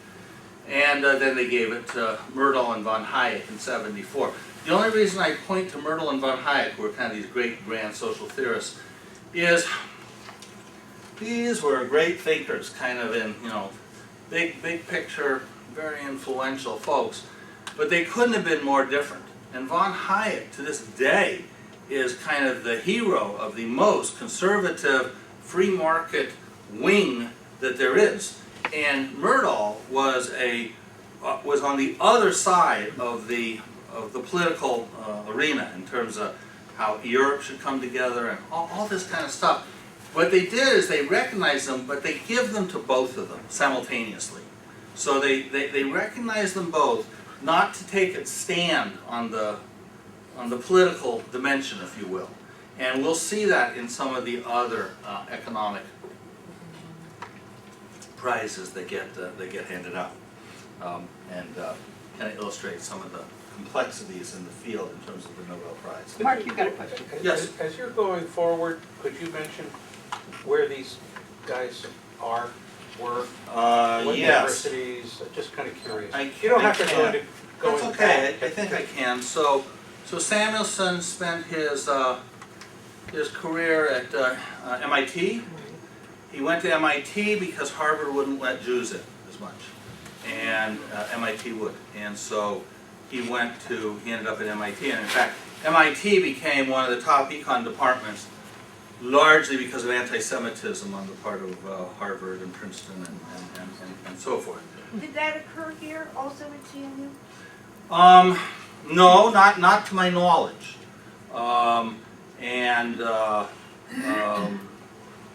And then they gave it to Myrtle and von Hayek in '74. The only reason I point to Myrtle and von Hayek, who were kind of these great grand social theorists, is these were great thinkers, kind of in, big picture, very influential folks, but they couldn't have been more different. And von Hayek, to this day, is kind of the hero of the most conservative free market wing that there is. And Myrtle was on the other side of the political arena in terms of how Europe should come together and all this kind of stuff. What they did is they recognized them, but they give them to both of them simultaneously. So they recognize them both, not to take a stand on the political dimension, if you will. And we'll see that in some of the other economic prizes that get handed out, and kind of illustrate some of the complexities in the field in terms of the Nobel Prize. Mark, you've got a question. Yes. As you're going forward, could you mention where these guys were? What Yes. universities? Just kind of curious. I You don't I have to go can. into That's going okay. back. I think I can. So Samuelson spent his career at MIT. He went to MIT because Harvard wouldn't let Jews in as much, and MIT would. And so he ended up at MIT, and in fact, MIT became one of the top econ departments, largely because of anti-Semitism on the part of Harvard and Princeton and so forth. Did that occur here also at CMU? No, not to my knowledge.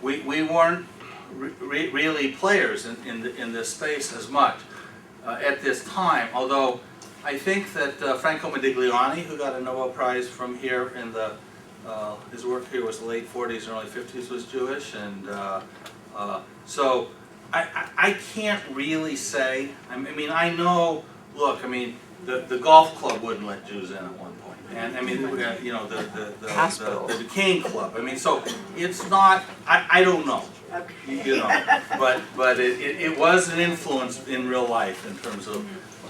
We weren't really players in this space as much at this time, although I think that Franco Modigliani, who got a Nobel Prize from here in his work here was the late 40s and early 50s, was Jewish, and so I can't really say. I mean, I know, look, I mean, the golf club wouldn't let Jews in at one point. And I mean, the Duquesne Club. I mean, so it's not, I don't know, but it was an influence in real life in terms of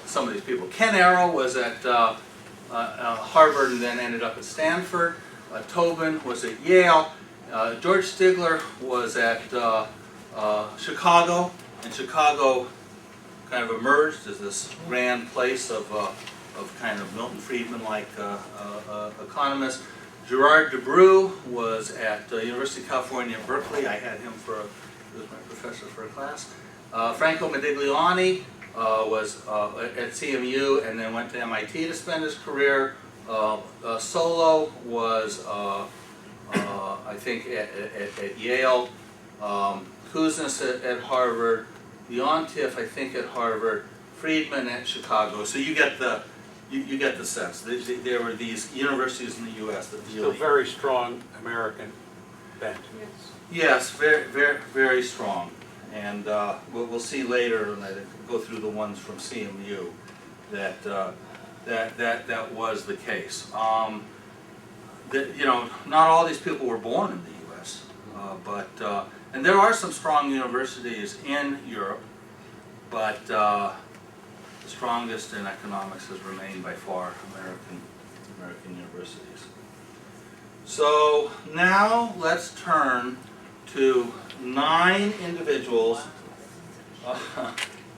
some of these people. Ken Arrow was at Harvard and then ended up at Stanford. Tobin was at Yale. George Stigler was at Chicago, and Chicago kind of emerged as this grand place of kind of Milton Friedman-like economists. Gerard Debreu was at University of California at Berkeley. I had him he was my professor for a class. Franco Modigliani was at CMU and then went to MIT to spend his career. Solo was, I think, at Yale. Kuznets at Harvard. Leontief, I think, at Harvard. Friedman at Chicago. So you get the sense. There were these universities in the U.S. that really... Still very strong American bent. Yes, very, very, very strong. And we'll see later when I go through the ones from CMU that that was the case. Not all these people were born in the U.S., and there are some strong universities in Europe, but the strongest in economics has remained by far American universities. So now let's turn to 9 individuals,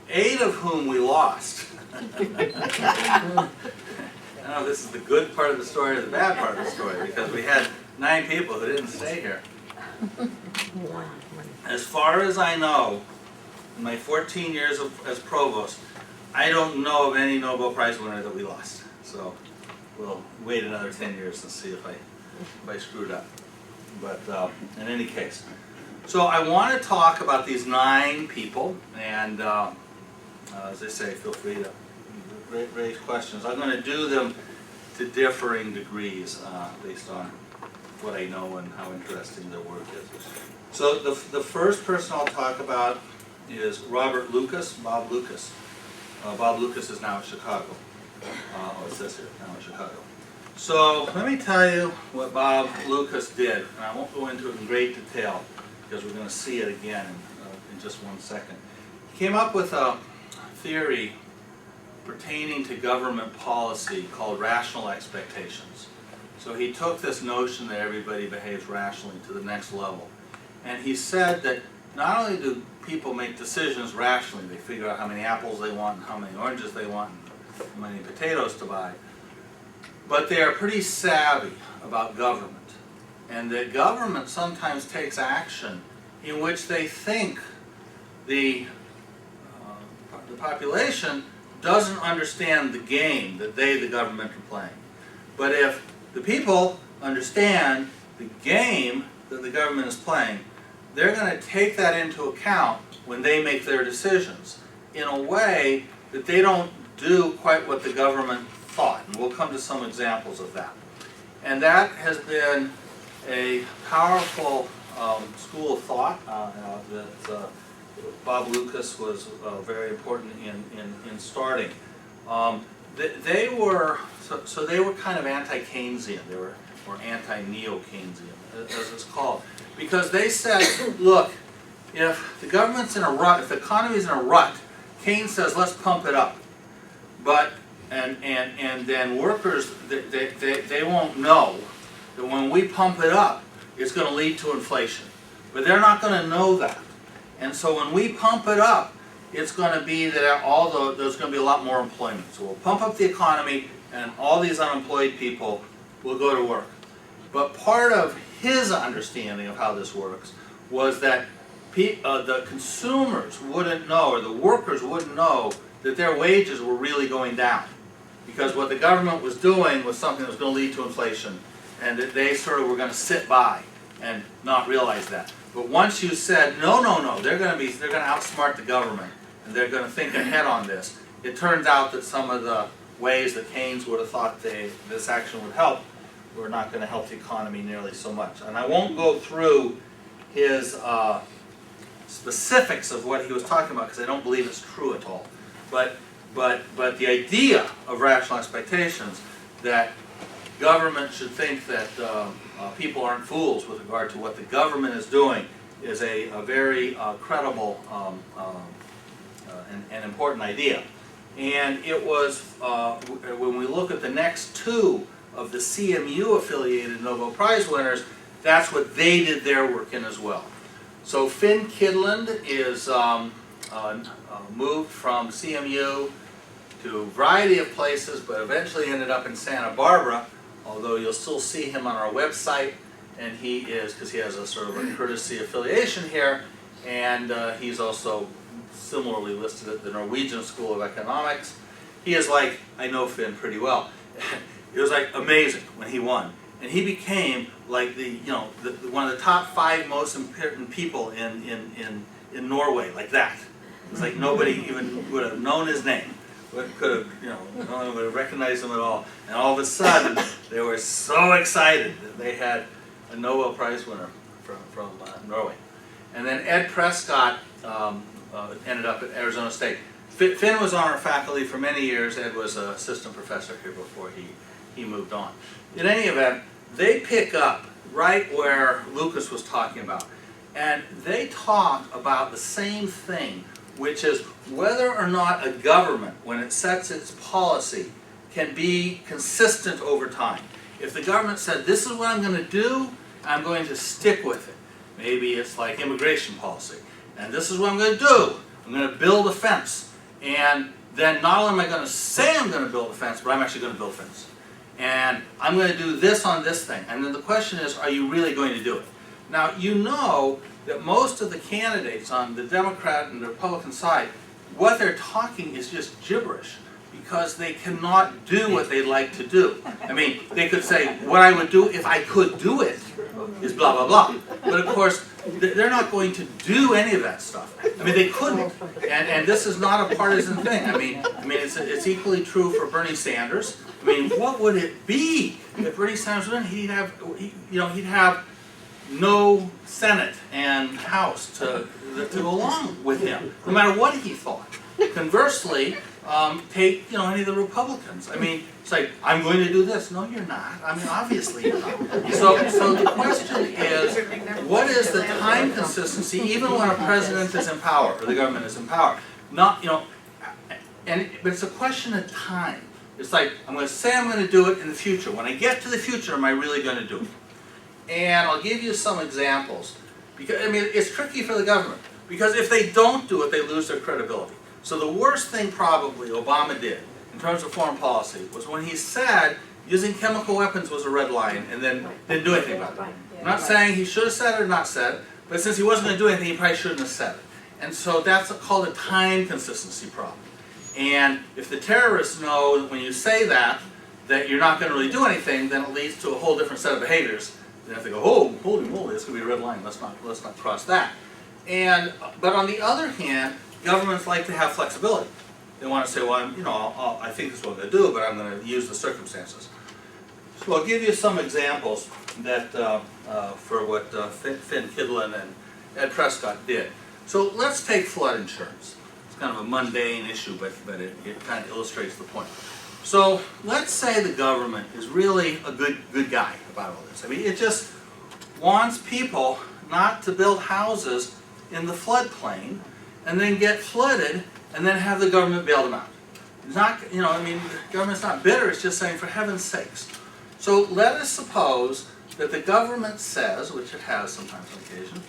8 of whom we lost. I know this is the good part of the story or the bad part of the story, because we had 9 people who didn't stay here. As far as I know, in my 14 years as provost, I don't know of any Nobel Prize winner that we lost. So we'll wait another 10 years and see if I screwed up. But in any case. So I want to talk about these 9 people, and as I say, feel free to raise questions. I'm going to do them to differing degrees based on what I know and how interesting their work is. So the first person I'll talk about is Robert Lucas, Bob Lucas. Bob Lucas is now at Chicago. It says here, now at Chicago. So let me tell you what Bob Lucas did, and I won't go into it in great detail because we're going to see it again in just one second. He came up with a theory pertaining to government policy called rational expectations. So he took this notion that everybody behaves rationally to the next level. And he said that not only do people make decisions rationally, they figure out how many apples they want and how many oranges they want and how many potatoes to buy, but they are pretty savvy about government. And that government sometimes takes action in which they think the population doesn't understand the game that they, the government, are playing. But if the people understand the game that the government is playing, they're going to take that into account when they make their decisions in a way that they don't do quite what the government thought. And we'll come to some examples of that. And that has been a powerful school of thought that Bob Lucas was very important in starting. They were kind of anti-Keynesian, or anti-neo-Keynesian, as it's called, because they said, look, if the government's in a rut, if the economy's in a rut, Keynes says let's pump it up, and then workers they won't know that when we pump it up, it's going to lead to inflation, but they're not going to know that. And so when we pump it up, it's going to be that there's going to be a lot more employment. So we'll pump up the economy, and all these unemployed people will go to work. But part of his understanding of how this works was that the consumers wouldn't know, or the workers wouldn't know, that their wages were really going down. Because what the government was doing was something that was going to lead to inflation, and that they sort of were going to sit by and not realize that. But once you said, no, they're going to outsmart the government, and they're going to think ahead on this, it turns out that some of the ways that Keynes would have thought this action would help were not going to help the economy nearly so much. And I won't go through his specifics of what he was talking about, because I don't believe it's true at all. But the idea of rational expectations, that government should think that people aren't fools with regard to what the government is doing, is a very credible and important idea. And it was, when we look at the next 2 of the CMU affiliated Nobel Prize winners, that's what they did their work in as well. So Finn Kydland is moved from CMU to a variety of places, but eventually ended up in Santa Barbara, although you'll still see him on our website, and he is, because he has a sort of a courtesy affiliation here, and he's also similarly listed at the Norwegian School of Economics. He is like, I know Finn pretty well, it was like amazing when he won. And he became like one of the top 5 most important people in Norway, like that. It's like nobody even would have known his name. Could have, no one would have recognized him at all. And all of a sudden, they were so excited that they had a Nobel Prize winner from Norway. And then Ed Prescott ended up at Arizona State. Finn was on our faculty for many years. Ed was an assistant professor here before he moved on. In any event, they pick up right where Lucas was talking about. And they talk about the same thing, which is whether or not a government, when it sets its policy, can be consistent over time. If the government said, this is what I'm going to do, I'm going to stick with it. Maybe it's like immigration policy. And this is what I'm going to do. I'm going to build a fence. And then not only am I going to say I'm going to build a fence, but I'm actually going to build a fence. And I'm going to do this on this thing. And then the question is, are you really going to do it? Now, you know that most of the candidates on the Democrat and the Republican side, what they're talking is just gibberish because they cannot do what they'd like to do. I mean, they could say, what I would do if I could do it is blah, blah, blah. But of course, they're not going to do any of that stuff. I mean, they couldn't. And this is not a partisan thing. I mean, it's equally true for Bernie Sanders. I mean, what would it be if Bernie Sanders went? He'd have no Senate and House to go along with him, no matter what he thought. Conversely, take any of the Republicans. I mean, it's like, I'm going to do this. No, you're not. I mean, obviously you're not. So the question is, what is the time consistency, even when a president is in power or the government is in power? Not, but it's a question of time. It's like, I'm going to say I'm going to do it in the future. When I get to the future, am I really going to do it? And I'll give you some examples. Because, I mean, it's tricky for the government. Because if they don't do it, they lose their credibility. So the worst thing probably Obama did in terms of foreign policy was when he said using chemical weapons was a red line and then didn't do anything about it. I'm not saying he should have said it or not said it, but since he wasn't going to do anything, he probably shouldn't have said it. And so that's called a time consistency problem. And if the terrorists know that when you say that you're not going to really do anything, then it leads to a whole different set of behaviors. Then if they go, oh, holy moly, this could be a red line, let's not cross that. But on the other hand, governments like to have flexibility. They want to say, well, I think this is what I'm going to do, but I'm going to use the circumstances. So I'll give you some examples that for what Finn Kidlin and Ed Prescott did. So let's take flood insurance. It's kind of a mundane issue, but it kind of illustrates the point. So let's say the government is really a good guy about all this. I mean, it just wants people not to build houses in the floodplain and then get flooded and then have the government bail them out. It's not, the government's not bitter, it's just saying, for heaven's sakes. So let us suppose that the government says, which it has sometimes on occasion,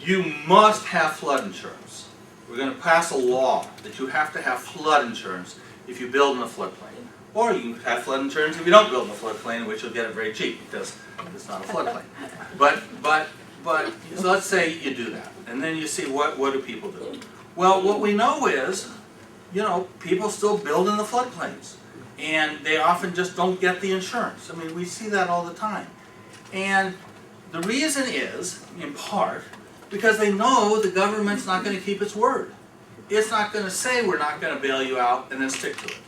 you must have flood insurance. We're going to pass a law that you have to have flood insurance if you build in a floodplain. Or you can have flood insurance if you don't build in a floodplain, in which you'll get it very cheap because it's not a floodplain. But so let's say you do that, and then you see what do people do? Well, what we know is, people still build in the floodplains, and they often just don't get the insurance. I mean, we see that all the time. And the reason is, in part, because they know the government's not going to keep its word. It's not going to say we're not going to bail you out and then stick to it.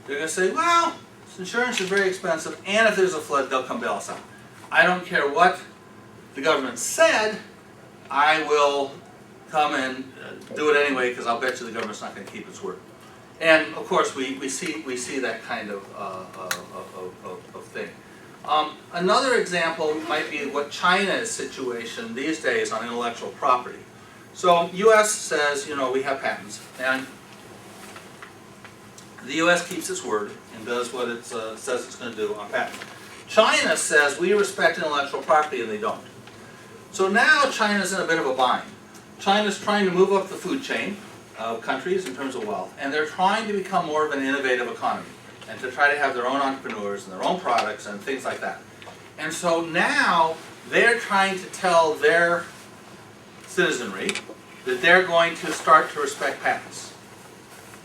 They're going to say, well, this insurance is very expensive, and if there's a flood, they'll come bail us out. I don't care what the government said, I will come and do it anyway because I'll bet you the government's not going to keep its word. And of course, we see that kind of thing. Another example might be what China's situation these days on intellectual property. So U.S. says, we have patents, and the U.S. keeps its word and does what it says it's going to do on patent. China says we respect intellectual property, and they don't. So now China's in a bit of a bind. China's trying to move up the food chain of countries in terms of wealth, and they're trying to become more of an innovative economy and to try to have their own entrepreneurs and their own products and things like that. And so now they're trying to tell their citizenry that they're going to start to respect patents.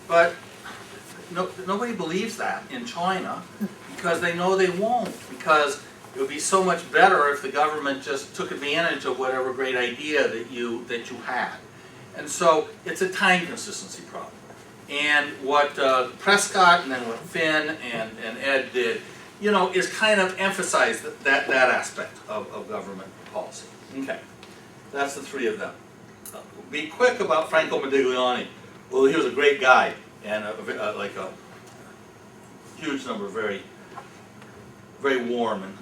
But nobody believes that in China because they know they won't, because it would be so much better if the government just took advantage of whatever great idea that you had. And so it's a time consistency problem. And what Prescott and then what Finn and Ed did, is kind of emphasize that aspect of government policy. Okay, that's the three of them. Be quick about Franco Modigliani. well, he was a great guy, and like a huge number of very warm and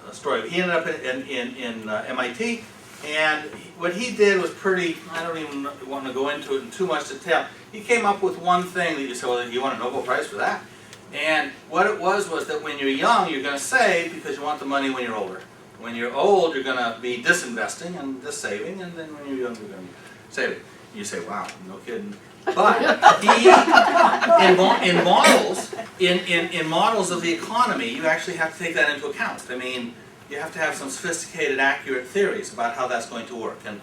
a story. He ended up in MIT, and what he did was pretty, I don't even want to go into it in too much detail. He came up with one thing that you say, well, you want a Nobel Prize for that? And what it was that when you're young, you're going to save because you want the money when you're older. When you're old, you're going to be disinvesting and saving, and then when you're young, you're going to be saving. You say, wow, no kidding. But he, in models of the economy, you actually have to take that into account. I mean, you have to have some sophisticated, accurate theories about how that's going to work. And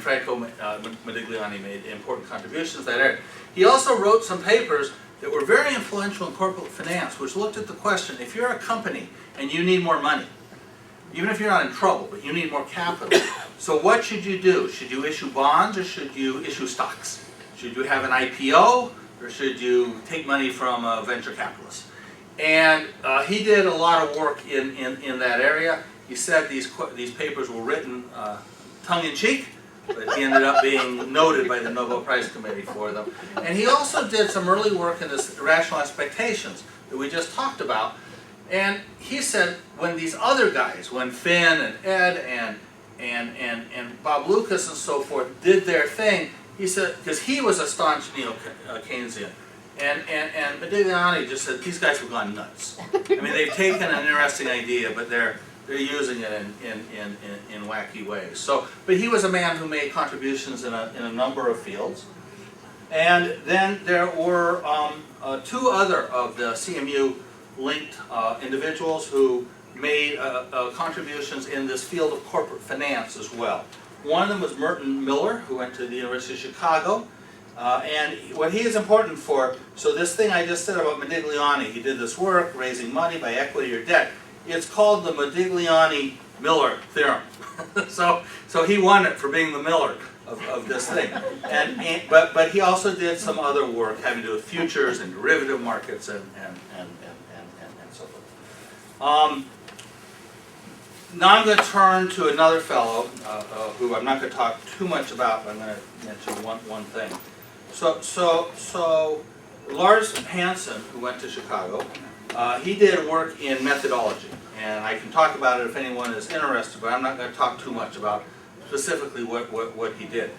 Franco Modigliani made important contributions to that area. He also wrote some papers that were very influential in corporate finance, which looked at the question, if you're a company and you need more money, even if you're not in trouble, but you need more capital, so what should you do? Should you issue bonds or should you issue stocks? Should you have an IPO or should you take money from a venture capitalist? And he did a lot of work in that area. He said these papers were written tongue-in-cheek, but he ended up being noted by the Nobel Prize Committee for them. And he also did some early work in this rational expectations that we just talked about. And he said when these other guys, when Finn and Ed and Bob Lucas and so forth did their thing, he said, because he was a staunch neo-Keynesian, and Modigliani just said, these guys have gone nuts. I mean, they've taken an interesting idea, but they're using it in wacky ways. So, but he was a man who made contributions in a number of fields. And then there were two other of the CMU linked individuals who made contributions in this field of corporate finance as well. One of them was Merton Miller, who went to the University of Chicago. And what he is important for, so this thing I just said about Modigliani, he did this work, raising money by equity or debt. It's called the Modigliani-Miller theorem. so he won it for being the Miller of this thing. But he also did some other work having to do with futures and derivative markets and so forth. Now I'm going to turn to another fellow who I'm not going to talk too much about, but I'm going to mention one thing. So Lars Hansen, who went to Chicago, he did work in methodology, and I can talk about it if anyone is interested, but I'm not going to talk too much about specifically what he did.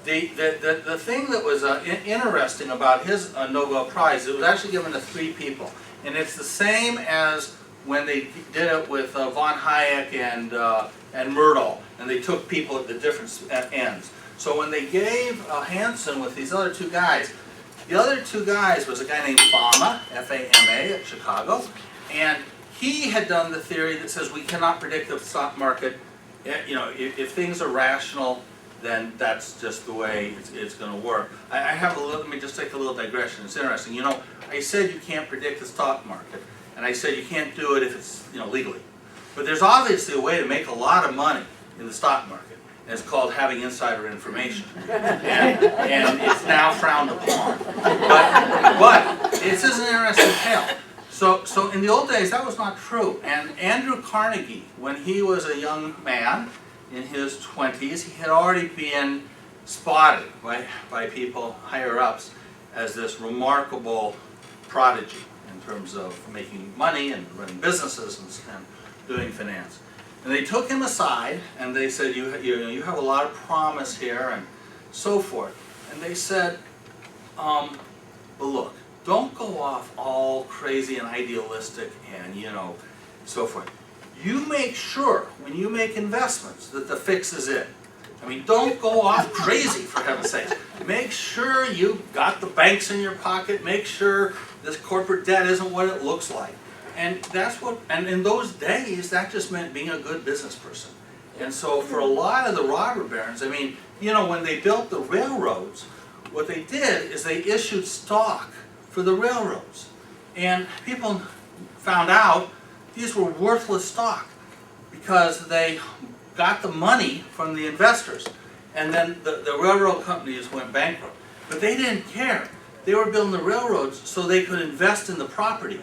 The thing that was interesting about his Nobel Prize, it was actually given to 3 people, and it's the same as when they did it with von Hayek and Murdahl, and they took people at the different ends. So when they gave Hansen with these other 2 guys, the other 2 guys was a guy named Fama, F-A-M-A, at Chicago, and he had done the theory that says we cannot predict the stock market. You know, if things are rational, then that's just the way it's going to work. I have a little, let me just take a little digression. It's interesting. You know, I said you can't predict the stock market, and I said you can't do it if it's, you know, legally. But there's obviously a way to make a lot of money in the stock market, and it's called having insider information. And it's now frowned upon. But this is an interesting tale. So in the old days, that was not true. And Andrew Carnegie, when he was a young man in his 20s, he had already been spotted by people higher ups as this remarkable prodigy in terms of making money and running businesses and doing finance. And they took him aside and they said, you have a lot of promise here and so forth. And they said, but look, don't go off all crazy and idealistic and, you know, so forth. You make sure when you make investments that the fix is in. I mean, don't go off crazy, for heaven's sake. Make sure you've got the banks in your pocket. Make sure this corporate debt isn't what it looks like. And that's what, and in those days, that just meant being a good business person. And so for a lot of the robber barons, I mean, you know, when they built the railroads, what they did is they issued stock for the railroads. And people found out these were worthless stock because they got the money from the investors. And then the railroad companies went bankrupt. But they didn't care. They were building the railroads so they could invest in the property.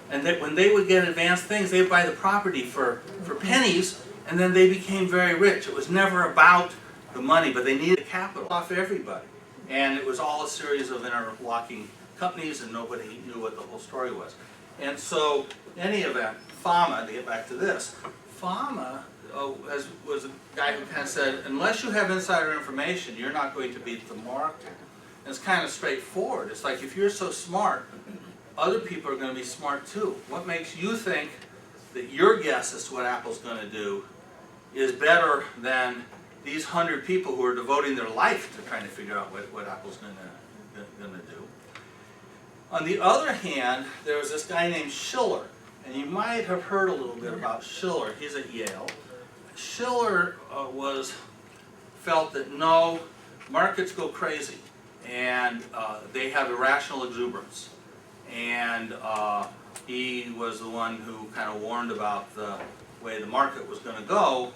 And that when they would get advanced things, they would buy the property for pennies, and then they became very rich. It was never about the money, but they needed capital off everybody. And it was all a series of interlocking companies, and nobody knew what the whole story was. And so, in any event, Fama, to get back to this, Fama was a guy who kind of said, unless you have insider information, you're not going to beat the market. And it's kind of straightforward. It's like, if you're so smart, other people are going to be smart too. What makes you think that your guess as to what Apple's going to do is better than these 100 people who are devoting their life to trying to figure out what Apple's going to do? On the other hand, there was this guy named Shiller, and you might have heard a little bit about Shiller. He's at Yale. Shiller felt that no, markets go crazy, and they have irrational exuberance. And he was the one who kind of warned about the way the market was going to go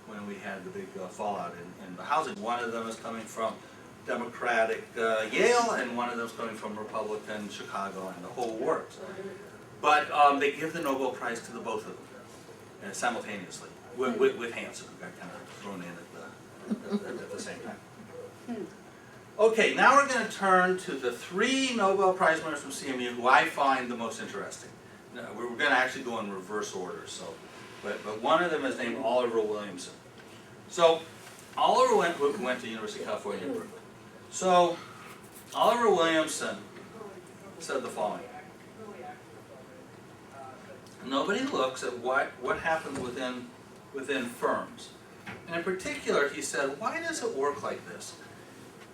when we had the big fallout in the housing. One of them is coming from Democratic Yale, and one of them is coming from Republican Chicago, and the whole works. But they give the Nobel Prize to the both of them simultaneously, with Hansen, who got kind of thrown in at the same time. Okay, now we're going to turn to the 3 Nobel Prize winners from CMU who I find the most interesting. Now, we're going to actually go in reverse order, but one of them is named Oliver Williamson. So Oliver went to University of California, Berkeley. So Oliver Williamson said the following: nobody looks at what happens within firms. And in particular, he said, why does it work like this?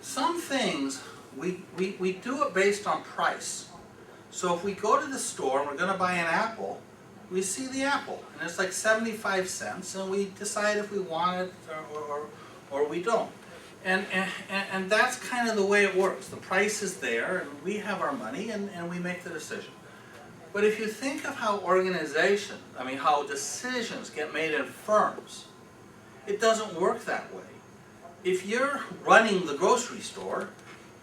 Some things, we do it based on price. So if we go to the store and we're going to buy an apple, we see the apple, and it's like 75 cents, and we decide if we want it or we don't. And that's kind of the way it works. The price is there, and we have our money, and we make the decision. But if you think of how how decisions get made in firms, it doesn't work that way. If you're running the grocery store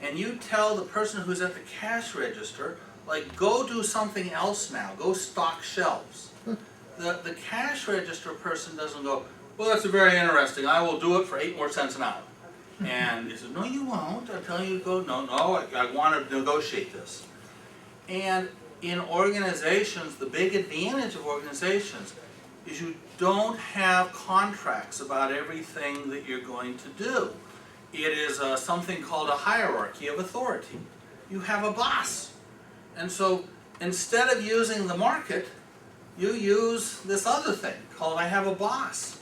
and you tell the person who's at the cash register, like, go do something else now, go stock shelves, the cash register person doesn't go, well, that's very interesting, I will do it for 8 more cents an hour. And he says, no, you won't. I'm telling you to go, no, I want to negotiate this. And in organizations, the big advantage of organizations is you don't have contracts about everything that you're going to do. It is something called a hierarchy of authority. You have a boss. And so instead of using the market, you use this other thing called I have a boss.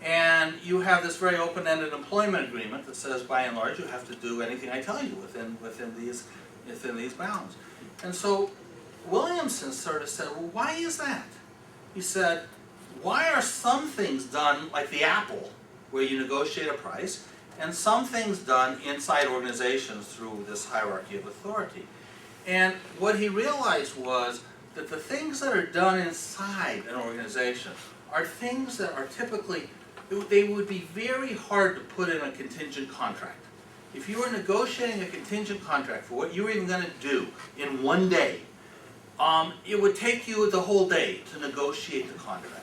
And you have this very open-ended employment agreement that says, by and large, you have to do anything I tell you within these bounds. And so Williamson sort of said, well, why is that? He said, why are some things done like the apple, where you negotiate a price, and some things done inside organizations through this hierarchy of authority? And what he realized was that the things that are done inside an organization are things that are typically, they would be very hard to put in a contingent contract. If you were negotiating a contingent contract for what you were even going to do in one day, it would take you the whole day to negotiate the contract.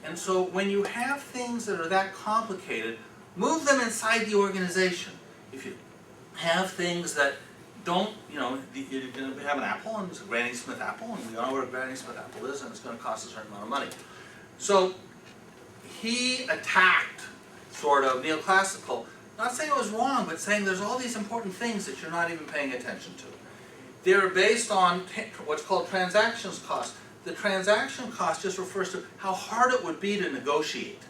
And so when you have things that are that complicated, move them inside the organization. If you have things that don't, you're going to have an apple, and it's a Granny Smith apple, and we all know what a Granny Smith apple is, and it's going to cost a certain amount of money. So he attacked sort of neoclassical, not saying it was wrong, but saying there's all these important things that you're not even paying attention to. They're based on what's called transactions cost. The transaction cost just refers to how hard it would be to negotiate.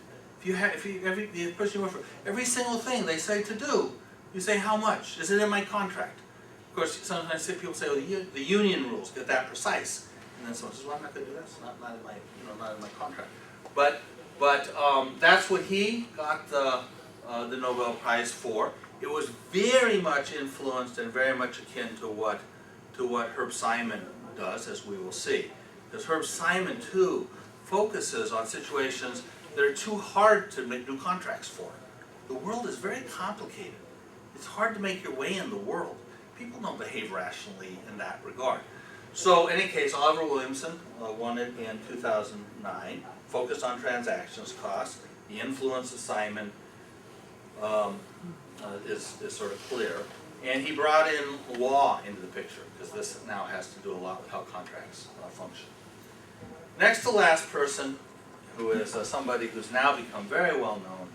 Every single thing they say to do, you say, how much? Is it in my contract? Of course, sometimes people say, well, the union rules get that precise. And then someone says, well, I'm not going to do that. It's not in my contract. But that's what he got the Nobel Prize for. It was very much influenced and very much akin to what Herb Simon does, as we will see. Because Herb Simon, too, focuses on situations that are too hard to make new contracts for. The world is very complicated. It's hard to make your way in the world. People don't behave rationally in that regard. So, in any case, Oliver Williamson won it in 2009, focused on transactions costs, the influence of Simon. is sort of clear. And he brought in law into the picture, because this now has to do a lot with how contracts function. Next to last person, who is somebody who's now become very well known,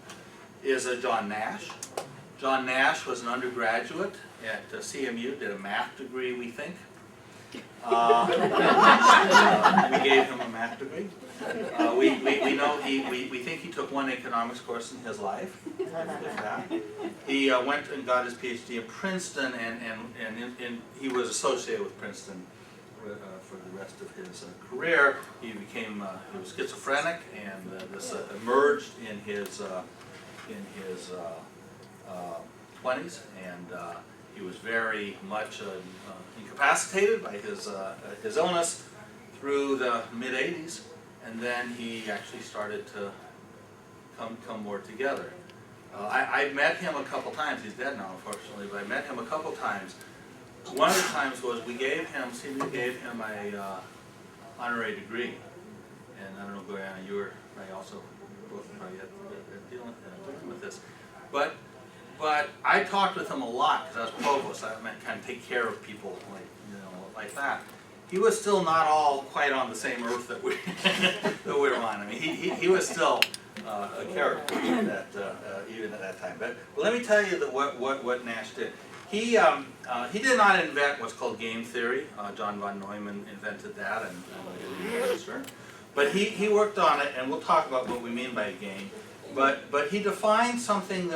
is John Nash. John Nash was an undergraduate at CMU, did a math degree, we think. We gave him a math degree. We know we think he took one economics course in his life. He went and got his PhD at Princeton, and he was associated with Princeton for the rest of his career. He was schizophrenic, and this emerged in his 20s, and he was very much incapacitated by his illness through the mid-80s, and then he actually started to come more together. I met him a couple times. He's dead now, unfortunately, but I met him a couple times. One of the times was CMU gave him a honorary degree, and I don't know, Goyana, you were probably also both probably dealing with this, but I talked with him a lot because I was provost. I meant kind of take care of people like that. He was still not all quite on the same earth that we're on. I mean, he was still a character even at that time. But let me tell you that what Nash did. He did not invent what's called game theory. John von Neumann invented that, and Osher. But he worked on it, and we'll talk about what we mean by a game. But he defined something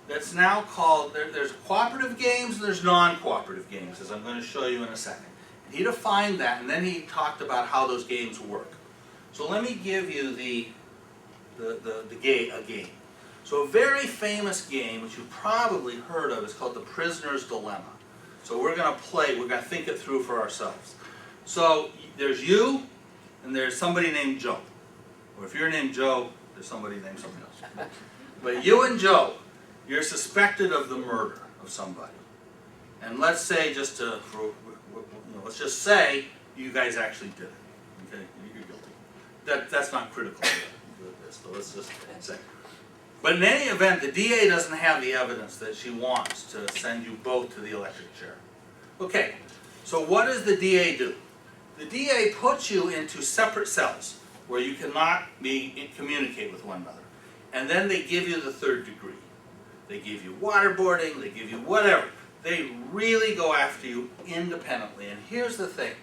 that's now called, there's cooperative games and there's non-cooperative games, as I'm going to show you in a second. He defined that, and then he talked about how those games work. So let me give you a game. So a very famous game, which you've probably heard of, is called the Prisoner's Dilemma. So we're going to think it through for ourselves. So there's you, and there's somebody named Joe. Or if you're named Joe, there's somebody named something else. But you and Joe, you're suspected of the murder of somebody. And let's say, let's just say you guys actually did it. Okay, you're guilty. That's not critical of this, but let's just say. But in any event, the DA doesn't have the evidence that she wants to send you both to the electric chair. Okay, so what does the DA do? The DA puts you into separate cells where you cannot communicate with one another. And then they give you the third degree. They give you waterboarding, they give you whatever. They really go after you independently. And here's the thing.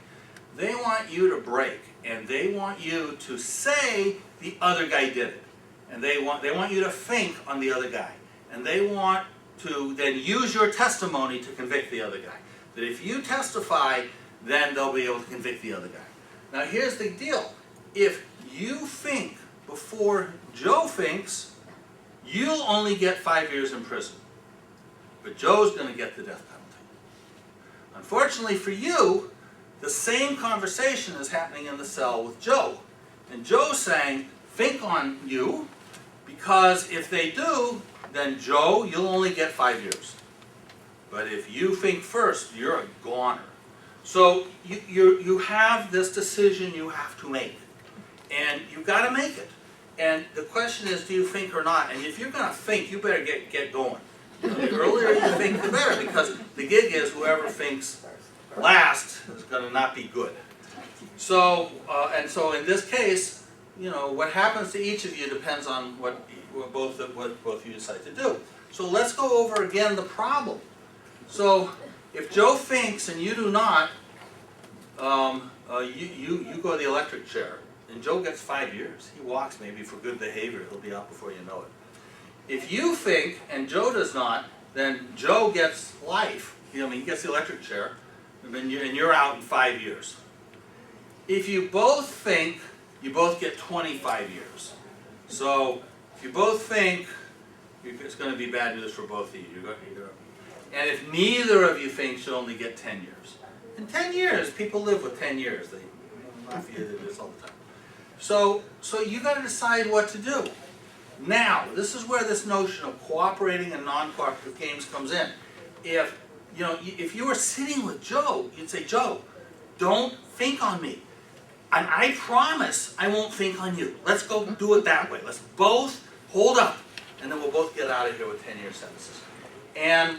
They want you to break, and they want you to say the other guy did it. And they want you to think on the other guy. And they want to then use your testimony to convict the other guy. That if you testify, then they'll be able to convict the other guy. Now here's the deal. If you think before Joe thinks, you'll only get 5 years in prison. But Joe's going to get the death penalty. Unfortunately for you, the same conversation is happening in the cell with Joe. And Joe's saying, think on you, because if they do, then Joe, you'll only get 5 years. But if you think first, you're a goner. So you have this decision you have to make. And you've got to make it. And the question is, do you think or not? And if you're going to think, you better get going. The earlier you think, the better, because the gig is whoever thinks last is going to not be good. So, and so in this case, what happens to each of you depends on what both of you decide to do. So let's go over again the problem. So if Joe thinks and you do not, you go to the electric chair. And Joe gets 5 years. He walks maybe for good behavior. He'll be out before you know it. If you think and Joe does not, then Joe gets life. He gets the electric chair, and then you're out in 5 years. If you both think, you both get 25 years. So if you both think, it's going to be bad news for both of you. And if neither of you thinks, you'll only get 10 years. In 10 years, people live with 10 years. They do this all the time. So you got to decide what to do. Now, this is where this notion of cooperating and non-cooperative games comes in. If you were sitting with Joe, you'd say, Joe, don't think on me. And I promise I won't think on you. Let's go do it that way. Let's both hold up, and then we'll both get out of here with 10-year sentences. And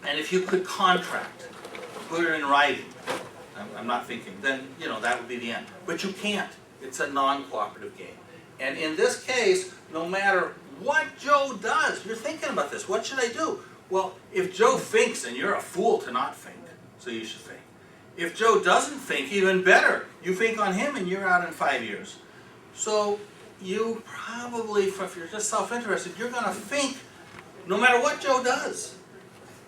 if you could contract, put it in writing, I'm not thinking, then, you know, that would be the end. But you can't. It's a non-cooperative game. And in this case, no matter what Joe does, you're thinking about this. What should I do? Well, if Joe thinks, and you're a fool to not think, so you should think. If Joe doesn't think, even better. You think on him and you're out in 5 years. So you probably, if you're just self-interested, you're going to think no matter what Joe does.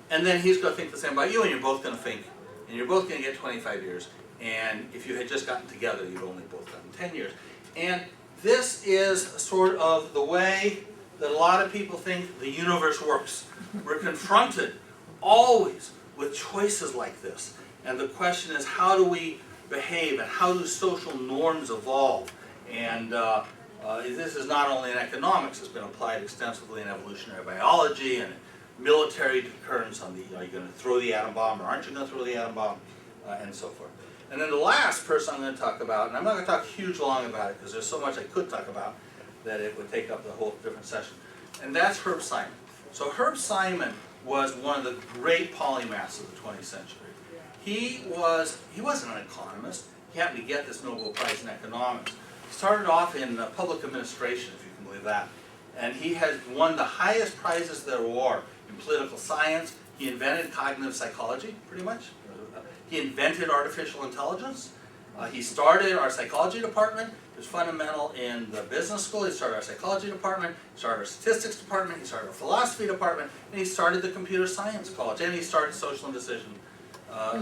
And then he's going to think the same about you, and you're both going to think, and you're both going to get 25 years. And if you had just gotten together, you'd only both gotten 10 years. And this is sort of the way that a lot of people think the universe works. We're confronted always with choices like this. And the question is, how do we behave, and how do social norms evolve? And this is not only in economics, it's been applied extensively in evolutionary biology and military deterrence on the, are you going to throw the atom bomb or aren't you going to throw the atom bomb, and so forth. And then the last person I'm going to talk about, and I'm not going to talk huge long about it because there's so much I could talk about that it would take up the whole different session, and that's Herb Simon. So Herb Simon was one of the great polymaths of the 20th century. He wasn't an economist. He happened to get this Nobel Prize in economics. He started off in public administration, if you can believe that. And he has won the highest prizes there were in political science. He invented cognitive psychology, pretty much. He invented artificial intelligence. He started our psychology department. He was fundamental in the business school. He started our psychology department. He started our statistics department. He started our philosophy department. And he started the computer science college. And he started social and decision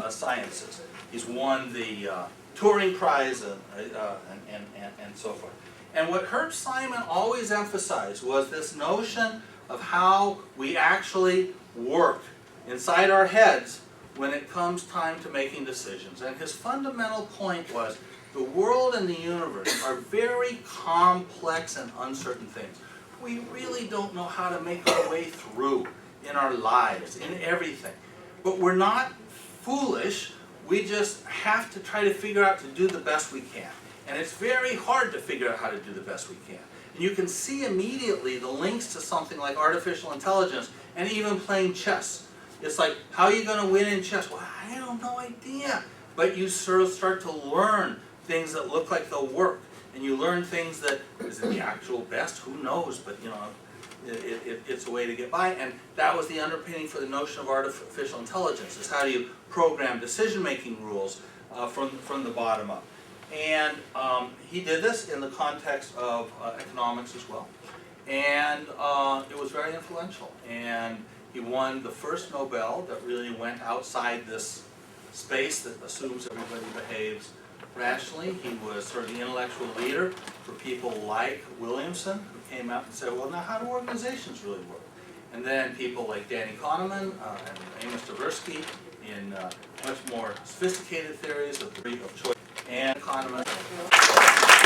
sciences. He's won the Turing Prize and so forth. And what Herb Simon always emphasized was this notion of how we actually work inside our heads when it comes time to making decisions. And his fundamental point was the world and the universe are very complex and uncertain things. We really don't know how to make our way through in our lives, in everything. But we're not foolish. We just have to try to figure out to do the best we can. And it's very hard to figure out how to do the best we can. And you can see immediately the links to something like artificial intelligence and even playing chess. It's like, how are you going to win in chess? Well, I have no idea. But you sort of start to learn things that look like they'll work. And you learn things that, is it the actual best? Who knows? But, you know, it's a way to get by. And that was the underpinning for the notion of artificial intelligence, is how do you program decision-making rules from the bottom up. And he did this in the context of economics as well. And it was very influential. And he won the first Nobel that really went outside this space that assumes everybody behaves rationally. He was sort of the intellectual leader for people like Williamson, who came out and said, well, now how do organizations really work? And then people like Danny Kahneman and Amos Tversky in much more sophisticated theories of degree of choice and economists.